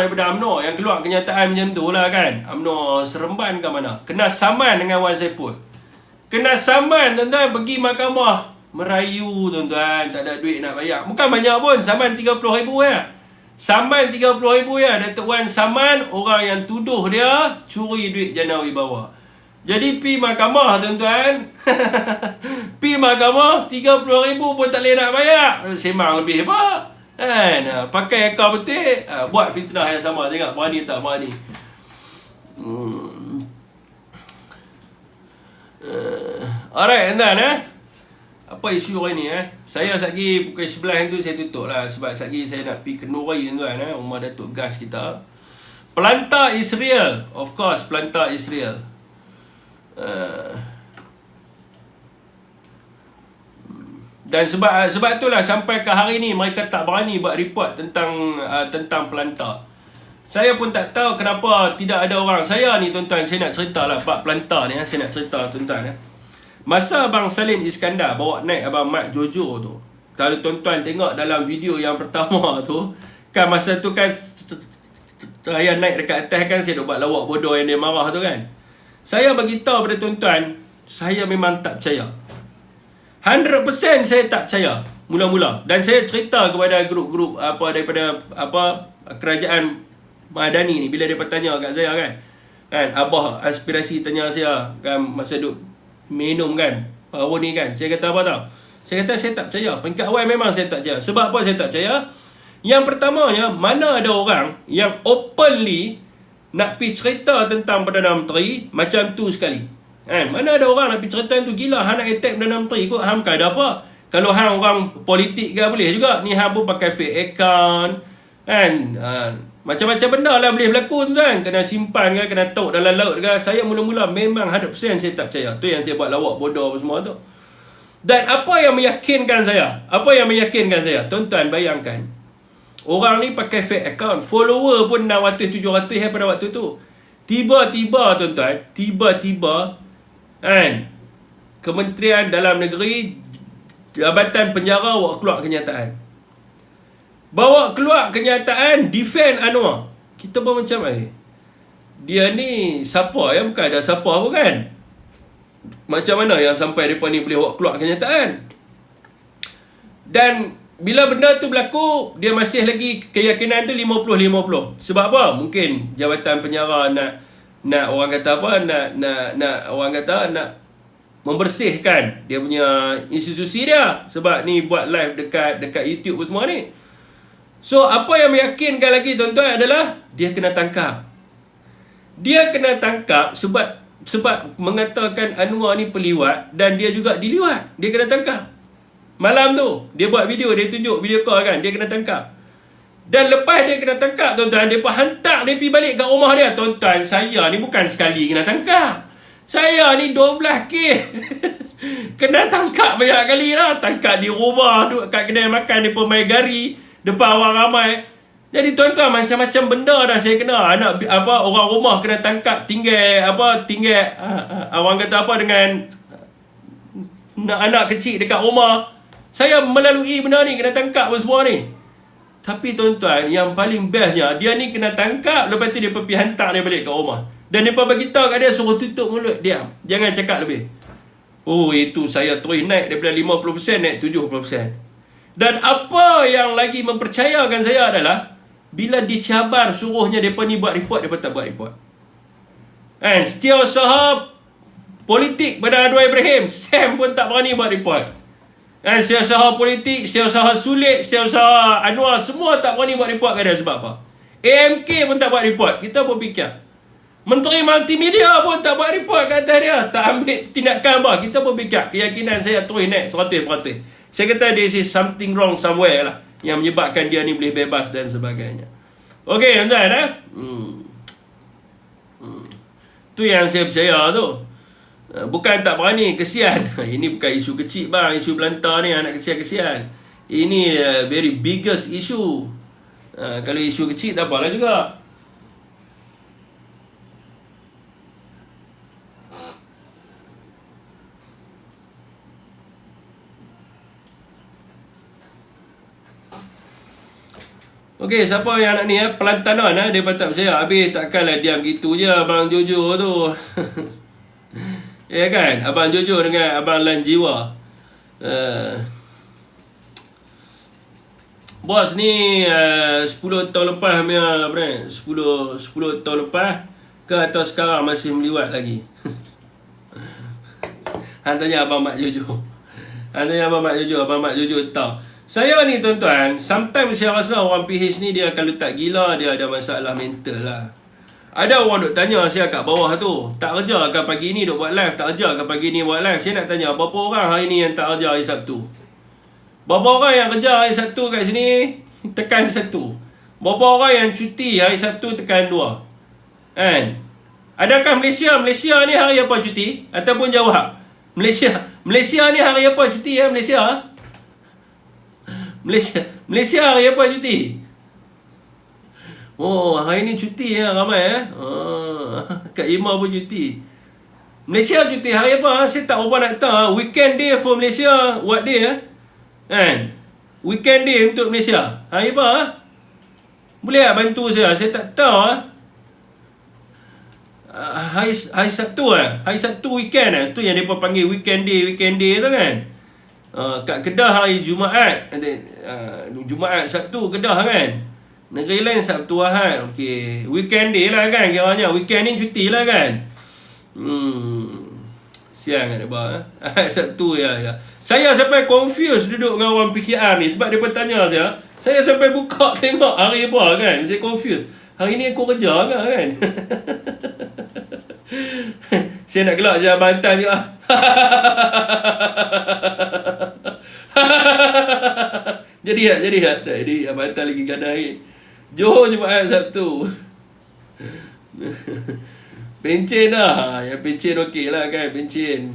daripada UMNO yang keluar kenyataan macam tu lah kan. UMNO Seremban ke mana, kena saman dengan Wan Saipul. Kena saman tuan-tuan, pergi mahkamah merayu tuan-tuan, tak ada duit nak bayar. Bukan banyak pun, saman 30,000 Saman 30,000 Datuk Wan saman orang yang tuduh dia curi duit jana wibawa. Jadi pi mahkamah tuan-tuan. Pi mahkamah 30,000 pun tak boleh nak bayar. Semang lebih apa? Kan? Pakai akaun betul, buat fitnah yang sama. Tengok berani tak berani. Alright tuan-tuan apa isu hari ni Saya sekejap pukul 11 tu saya tutup lah. Sebab sekejap saya nak pergi Kenduri tuan rumah Datuk Gas kita. Pelantar Israel. Of course pelantar Israel. Dan sebab itulah sampai ke hari ni mereka tak berani buat report tentang pelantar. Saya pun tak tahu kenapa tidak ada orang. Saya ni tuan-tuan, saya nak cerita lah bab pelantar ni saya nak cerita tuan-tuan Masa Abang Salim Iskandar bawa naik Abang Mat Jojo tu, kalau tuan-tuan tengok dalam video yang pertama tu kan, masa tu kan saya naik dekat atas kan, saya dah buat lawak bodoh yang dia marah tu kan. Saya beritahu pada tuan-tuan, saya memang tak percaya. 100% saya tak percaya mula-mula. Dan saya cerita kepada grup-grup daripada kerajaan Madani ni, bila dia bertanya kat saya kan, Abah aspirasi tanya saya kan masa duk minum kan baru ni kan, saya kata apa tau, saya kata saya tak percaya. Peringkat awal memang saya tak percaya. Sebab apa saya tak percaya? Yang pertamanya, mana ada orang yang openly nak pergi cerita tentang Perdana Menteri macam tu sekali mana ada orang nak pergi cerita tu. Gila, hang nak attack Perdana Menteri kot, hang bukan ada apa. Kalau hang orang politik ke boleh juga. Ni hang pun pakai fake account macam-macam benda lah boleh berlaku tuan. Kena simpan ke, kena tok dalam laut ke. Saya mula-mula memang 100% saya tak percaya. Tu yang saya buat lawak bodoh apa semua tu. Dan apa yang meyakinkan saya? Tuan-tuan bayangkan, orang ni pakai fake account, follower pun 600-700 pada waktu tu. Tiba-tiba tuan-tuan, Kementerian Dalam Negeri, Jabatan Penjara bawa keluar kenyataan defend Anwar. Kita pun macam dia ni siapa bukan ada siapa pun kan. Macam mana yang sampai mereka ni boleh bawa keluar kenyataan? Dan bila benda tu berlaku, dia masih lagi keyakinan tu 50-50. Sebab apa? Mungkin Jabatan Penjara nak orang kata apa? Nak orang kata nak membersihkan dia punya institusi dia. Sebab ni buat live dekat YouTube semua ni. So apa yang meyakinkan lagi tuan-tuan adalah dia kena tangkap. Dia kena tangkap sebab mengatakan Anwar ni peliwat dan dia juga diliwat. Dia kena tangkap. Malam tu dia buat video, dia tunjuk video call kan, dia kena tangkap. Dan lepas dia kena tangkap tuan-tuan, dia pun hantar dia pergi balik kat rumah dia. Tuan-tuan, saya ni bukan sekali kena tangkap. Saya ni 12 kes. Kena tangkap banyak kali lah. Tangkap di rumah, duduk kat kedai makan di Permaigari, depan orang ramai. Jadi tuan-tuan, macam-macam benda dah saya kena. Orang rumah kena tangkap, tinggal orang kata apa dengan anak kecil dekat rumah. Saya melalui benda ni, kena tangkap semua ni. Tapi tuan-tuan, yang paling bestnya, dia ni kena tangkap, lepas tu dia pergi hantar dia balik ke rumah. Dan dia bagi tahu kat dia, suruh tutup mulut, diam. Jangan cakap lebih. Oh, itu saya terus naik daripada 50% naik 70%. Dan apa yang lagi mempercayakan saya adalah bila dicabar suruhnya mereka ni buat report, mereka tak buat report. And setiausaha politik pada Anwar Ibrahim, Sam pun tak berani buat report. Dan setiausaha politik, setiausaha Sulit, setiausaha Anwar, semua tak berani buat report kat dia. Sebab apa? AMK pun tak buat report. Kita pun fikir, Menteri Multimedia pun tak buat report kat atas dia, tak ambil tindakan apa. Kita pun fikir, keyakinan saya terus naik 100%. Saya kata this is something wrong somewhere lah, yang menyebabkan dia ni boleh bebas dan sebagainya. Okey, tuan-tuan, tu yang saya percaya tu. Bukan tak berani, kesian. Ini bukan isu kecil bang, isu belantar ni anak kesian-kesian. Ini very biggest issue. Kalau isu kecil tak apalah juga. Okey, siapa yang nak ni pelantanan dia tak percaya. Habis takkanlah diam gitu je Abang Jojo tu. Ya kan? Abang Jojo dengan Abang Lan Jiwa. Bos ni 10 tahun lepas apa ni? 10 tahun lepas ke atau sekarang masih meliwat lagi. Han tanya Abang Mak Jojo. Abang Mak Jojo tahu. Saya ni tuan-tuan, sometimes saya rasa orang PH ni dia kalau tak gila, dia ada masalah mental lah. Ada orang duk tanya saya kat bawah tu, tak kerja ke pagi ni duk buat live, tak kerja ke pagi ni buat live. Saya nak tanya, berapa orang hari ni yang tak kerja hari Sabtu? Berapa orang yang kerja hari Sabtu kat sini, tekan 1. Berapa orang yang cuti hari Sabtu, tekan 2. Kan? Adakah Malaysia ni hari apa cuti? Ataupun jawab, Malaysia ni hari apa cuti ya Malaysia? Malaysia hari apa cuti? Oh, hari ni cuti ya ramai Kak Ima pun cuti. Malaysia cuti hari apa? Saya tak berapa nak tahu. Weekend day for Malaysia. What day Kan? Weekend day untuk Malaysia. Hari apa? Boleh tak bantu saya? Saya tak tahu Hari Sabtu Hari Sabtu weekend tu yang mereka panggil weekend day tu kan. Kat Kedah hari Jumaat, Jumaat Sabtu Kedah kan. Negeri lain Sabtu Ahad. Okey, weekend day lah kan kiranya. Weekend ni cuti lah kan. Siang kat depan Sabtu ya. Saya sampai confused duduk dengan orang PKR ni sebab dia bertanya saya. Saya sampai buka tengok hari apa kan. Saya confused. Hari ni aku kerja kan. Saya nak gelak je Bantan je Jadi Bantan lagi gadai. Johor Jumaat Sabtu. Pencen lah. Yang pencen okey lah kan. Pencen.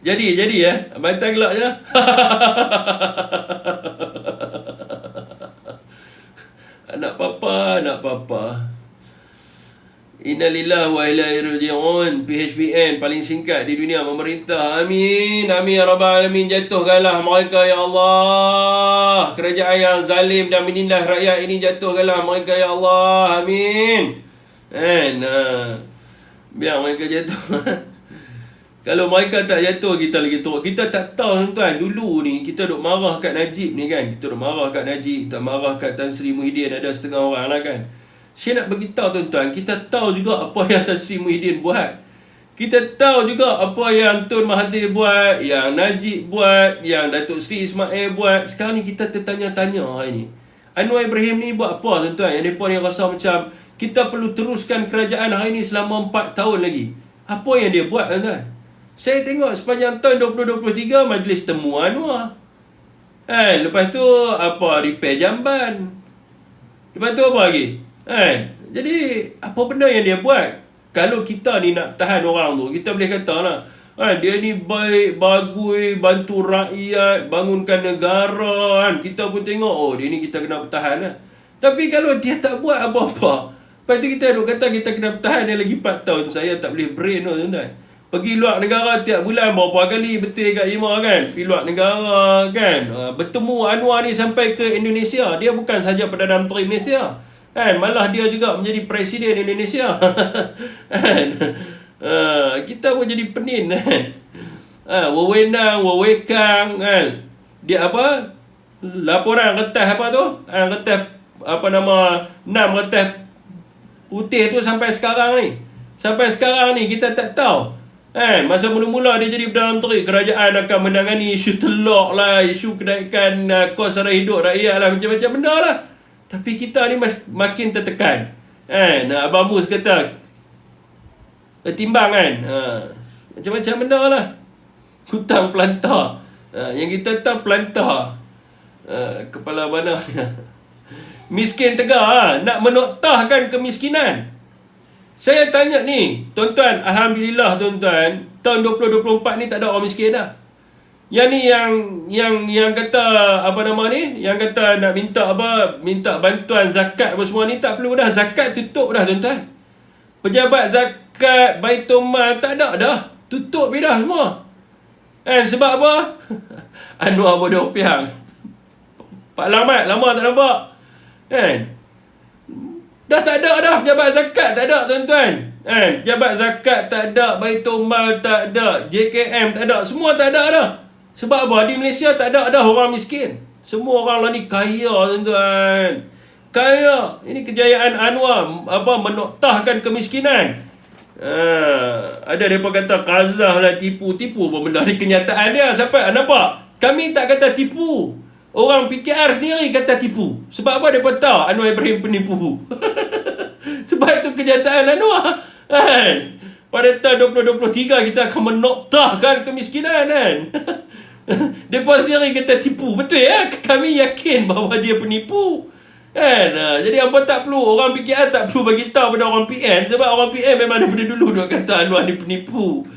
Jadi Bantan gelak je Anak papa. Innalillahi wa inna ilaihi raji'un. PHBN paling singkat di dunia memerintah. Amin ya rabbal alamin. Jatuhkanlah mereka ya Allah. Kerajaan yang zalim dan menindas rakyat ini, jatuhkanlah mereka ya Allah. Amin. Biar mereka jatuh. Kalau mereka tak jatuh, kita lagi teruk. Kita tak tahu tuan-tuan. Dulu ni kita duk marah kat Najib ni kan. Kita marah kat Tan Sri Muhyiddin. Ada setengah orang lah kan. Saya nak beritahu tuan-tuan, kita tahu juga apa yang Tan Sri Muhyiddin buat. Kita tahu juga apa yang Tun Mahathir buat, yang Najib buat, yang Datuk Seri Ismail buat. Sekarang ni kita tertanya-tanya hari ni. Anwar Ibrahim ni buat apa tuan-tuan? Yang mereka ni rasa macam kita perlu teruskan kerajaan hari ni selama 4 tahun lagi. Apa yang dia buat tuan-tuan? Saya tengok sepanjang tahun 2023 majlis temu Anwar. Lepas tu apa, repair jamban. Lepas tu apa lagi? Jadi apa benda yang dia buat? Kalau kita ni nak tahan orang tu, kita boleh kata lah, dia ni baik, bagus, bantu rakyat, bangunkan negara kan. Kita pun tengok, dia ni kita kena bertahan lah. Tapi kalau dia tak buat apa-apa, lepas tu kita duk kata kita kena bertahan dia lagi 4 tahun. Saya tak boleh brain tu tuan-tuan. Pergi luar negara tiap bulan berapa kali betul kat Ima kan. Pergi luar negara kan. Bertemu Anwar ni sampai ke Indonesia. Dia bukan saja Perdana Menteri Malaysia. Malah dia juga menjadi Presiden Indonesia. Kita pun jadi penin kan. Wewenang, wewekang kan. Dia apa? Laporan retas apa tu? Retas apa nama? 6 retas putih tu sampai sekarang ni. Sampai sekarang ni kita tak tahu. Masa mula-mula dia jadi Perdana Menteri, kerajaan akan menangani isu telok lah, isu kenaikan kos sara hidup rakyat lah, macam-macam benda lah. Tapi kita ni makin tertekan. Abang Mus kata timbang kan. Macam-macam benda lah. Hutang pelantar. Yang kita tahu pelantar. Kepala mana. Miskin tegar nak menoktahkan kemiskinan. Saya tanya ni, tuan-tuan, alhamdulillah tuan-tuan, tahun 2024 ni tak ada orang miskin dah. Yang ni yang kata apa nama ni, yang kata nak minta bantuan zakat apa semua ni, tak perlu dah, zakat tutup dah tuan-tuan. Pejabat zakat, Baitul Mal tak ada dah, tutup dah semua. Sebab apa? Anwar bodoh piang. Pak Lamat lama tak nampak. Dah tak ada dah pejabat zakat, tak ada tuan-tuan. Pejabat zakat tak ada, Baitul Mal tak ada, JKM tak ada, semua tak ada dah. Sebab apa? Di Malaysia tak ada dah orang miskin. Semua orang lah ni kaya tuan-tuan. Kaya. Ini kejayaan Anwar menoktahkan kemiskinan. Ada mereka kata Kazah lah tipu pun benda ni kenyataan dia. Sampai nampak? Kami tak kata tipu. Orang PKR sendiri kata tipu. Sebab apa mereka tahu Anwar Ibrahim penipu. Sebab itu kenyataan Anwar. Pada tahun 2023 kita akan menoktahkan kemiskinan kan. Mereka sendiri kata tipu. Betul ya? Kami yakin bahawa dia penipu. Jadi apa tak perlu, orang PKR tak perlu bagi tahu pada orang PM. Sebab orang PM memang daripada dulu dia kata Anwar ni penipu.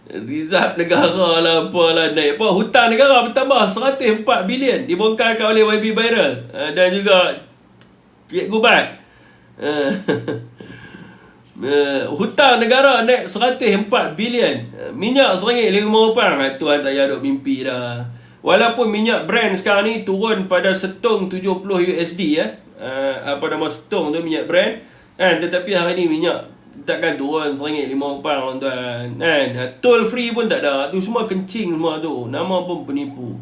Rizab negara lah apalah naik apa, hutang negara bertambah 104 bilion dibongkarkan oleh YB Viral dan juga Cikgu Bat. Hutang negara naik 104 bilion. Minyak RM1.50. Tuan tak payah duk mimpi dah. Walaupun minyak Brent sekarang ni turun pada setong 70 USD setong tu minyak Brent tetapi hari ni minyak takkan turun RM1.50 tuan. Toll free pun tak ada. Tu semua kencing semua tu. Nama pun penipu.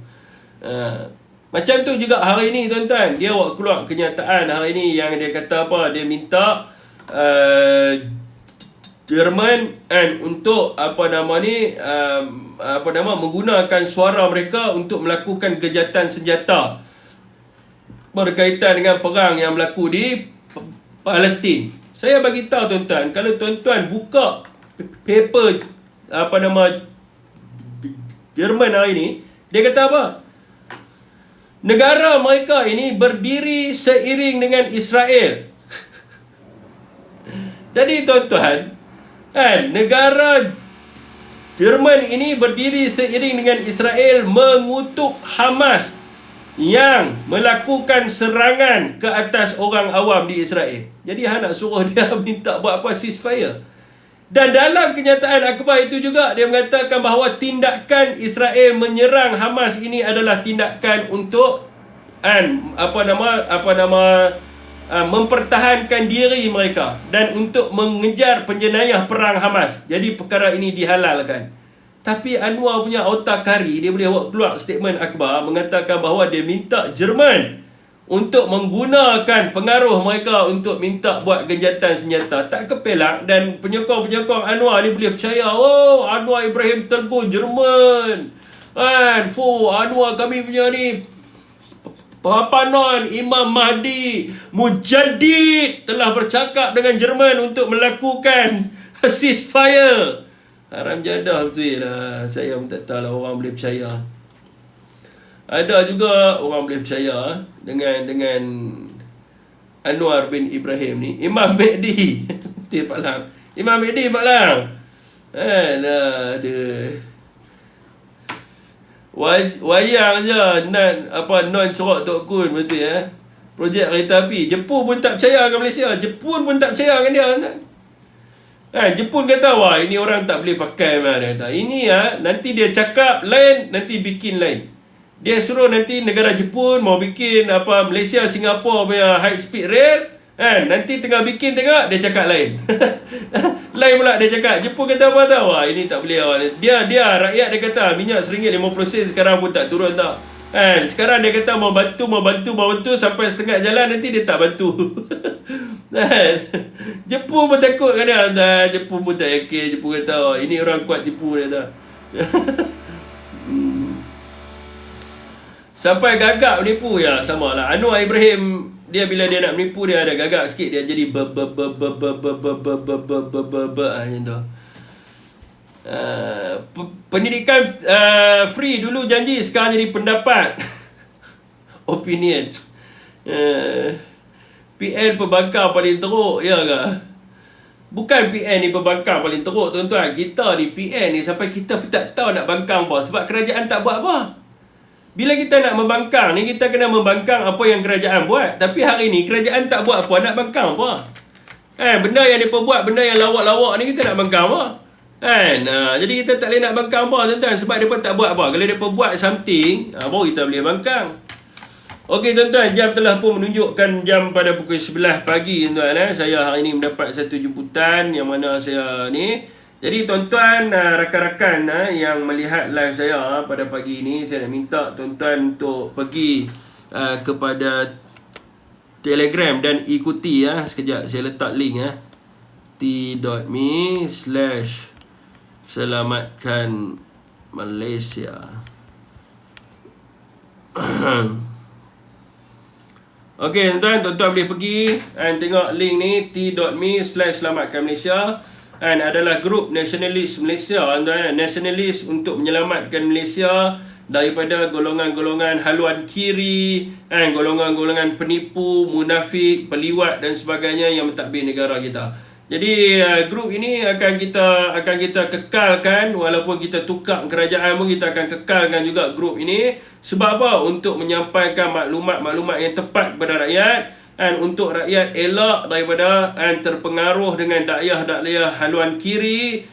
Macam tu juga hari ni tuan-tuan. Dia keluar kenyataan hari ni yang dia kata apa? Dia minta Jerman untuk menggunakan suara mereka untuk melakukan kejahatan senjata berkaitan dengan perang yang berlaku di Palestin. Saya bagi tahu tuan-tuan, kalau tuan-tuan buka paper Jerman hari ni, dia kata apa? Negara mereka ini berdiri seiring dengan Israel. Jadi tuan-tuan, negara Jerman ini berdiri seiring dengan Israel mengutuk Hamas yang melakukan serangan ke atas orang awam di Israel. Jadi nak suruh dia minta buat apa? Ceasefire. Dan dalam kenyataan akhbar itu juga dia mengatakan bahawa tindakan Israel menyerang Hamas ini adalah tindakan untuk mempertahankan diri mereka dan untuk mengejar penjenayah perang Hamas. Jadi perkara ini dihalalkan. Tapi Anwar punya otak kari, dia boleh keluar statement akhbar mengatakan bahawa dia minta Jerman untuk menggunakan pengaruh mereka untuk minta buat gencatan senjata. Tak kepelak. Dan penyokong-penyokong Anwar ni boleh percaya, oh, Anwar Ibrahim tegur Jerman. Anwar kami punya ni Papanon Imam Mahdi Mujaddid telah bercakap dengan Jerman untuk melakukan ceasefire. Haram jadah betul lah. Saya pun tak tahu lah orang boleh percaya. Ada juga orang boleh percaya dengan Anwar bin Ibrahim ni. Imam Mahdi. Betul Pak Lam. Imam Mahdi Pak Lam. Wayang je non corak Tok Kun betul ya. Projek kereta api. Jepun pun tak percaya dengan Malaysia. Jepun pun tak percaya dengan dia kan. Jepun kata wah ini orang tak boleh pakai mah dia kata. Ini nanti dia cakap lain, nanti bikin lain. Dia suruh nanti negara Jepun mau bikin Malaysia Singapura punya high speed rail, Nanti tengah bikin tengok dia cakap lain. Lain pula dia cakap. Jepun kata apa tahu? Wah, ini tak boleh. Dia rakyat dia kata minyak RM1.50 sekarang pun tak turun tau. Sekarang dia kata mau bantu sampai setengah jalan nanti dia tak bantu. Jepun pun takut kadang. Jepun pun tak yakin. Jepun kata ini orang kuat tipu dia kata. Sampai gagak menipu ya, sama lah. Anwar Ibrahim, dia bila dia nak menipu dia ada gagak sikit, dia jadi macam tu. Pendidikan free dulu janji, sekarang jadi pendapat. Opinion. PN pembangkang paling teruk, ya ke? Bukan PN ni pembangkang paling teruk tuan-tuan. Kita ni PN ni sampai kita pun tak tahu nak bangkang apa, sebab kerajaan tak buat apa. Bila kita nak membangkang ni, kita kena membangkang apa yang kerajaan buat. Tapi hari ni kerajaan tak buat apa, nak bangkang apa? Benda yang mereka buat, benda yang lawak-lawak ni kita nak bangkang apa? Jadi kita tak boleh nak bangkang apa tuan-tuan, sebab mereka tak buat apa. Kalau mereka buat something, baru kita boleh bangkang. Okey tuan-tuan, jam telah pun menunjukkan jam pada pukul 11 pagi tuan-tuan. Saya hari ni mendapat satu jemputan yang mana saya ni. Jadi tuan-tuan, rakan-rakan yang melihat live saya pada pagi ini, saya nak minta tuan-tuan untuk pergi kepada Telegram dan ikuti sekejap saya letak link t.me/selamatkan Malaysia. Okey tuan-tuan boleh pergi dan tengok link ni t.me/selamatkan Malaysia. Adalah grup nasionalis Malaysia, nasionalis untuk menyelamatkan Malaysia daripada golongan-golongan haluan kiri, golongan-golongan penipu, munafik, peliwat dan sebagainya yang mentadbir negara kita. Jadi grup ini akan kita kekalkan, walaupun kita tukar kerajaan pun kita akan kekalkan juga grup ini. Sebab apa? Untuk menyampaikan maklumat-maklumat yang tepat kepada rakyat, untuk rakyat elak daripada terpengaruh dengan dakwah-dakwah haluan kiri,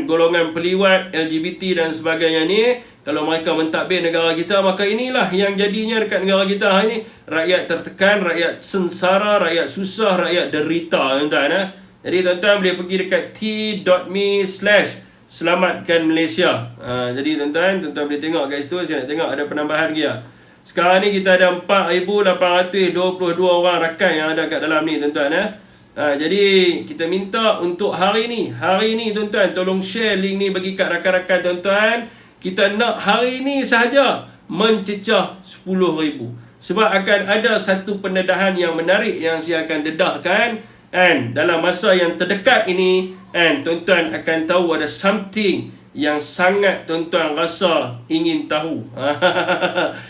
golongan peliwat, LGBT dan sebagainya ni. Kalau mereka mentadbir negara kita, maka inilah yang jadinya dekat negara kita hari ni. Rakyat tertekan, rakyat sengsara, rakyat susah, rakyat derita tuan-tuan. Jadi tuan-tuan boleh pergi dekat t.me/selamatkan Malaysia. Jadi tuan-tuan boleh tengok guys tu. Saya nak tengok ada penambahan lagi . Sekarang ni kita ada 4,822 orang rakan yang ada kat dalam ni tuan-tuan. Jadi kita minta untuk hari ni tuan-tuan, tolong share link ni bagi kat rakan-rakan tuan-tuan. Kita nak hari ni sahaja mencecah 10,000. Sebab akan ada satu pendedahan yang menarik yang saya akan dedahkan. Dalam masa yang terdekat ini, tuan-tuan akan tahu ada something yang sangat tuan-tuan rasa ingin tahu.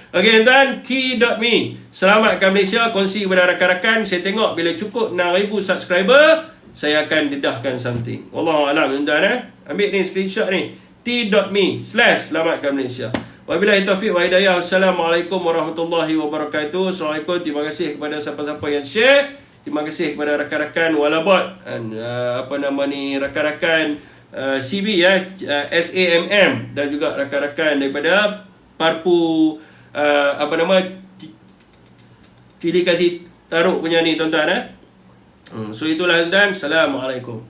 Okey tuan-tuan, t.me selamatkan Malaysia, kongsi kepada rakan-rakan. Saya tengok bila cukup 6,000 subscriber, saya akan dedahkan something. Wallahualam tuan-tuan. Ambil ni screenshot ni, t.me/selamatkan Malaysia. Wabillahi taufiq wa hidayah. Assalamualaikum warahmatullahi wabarakatuh. Assalamualaikum. Terima kasih kepada siapa-siapa yang share. Terima kasih kepada rakan-rakan Walabot, rakan-rakan CB SAMM dan juga rakan-rakan daripada Parpu Cili Kasih Taruk punya ni tuan-tuan. So itulah tuan-tuan. Assalamualaikum.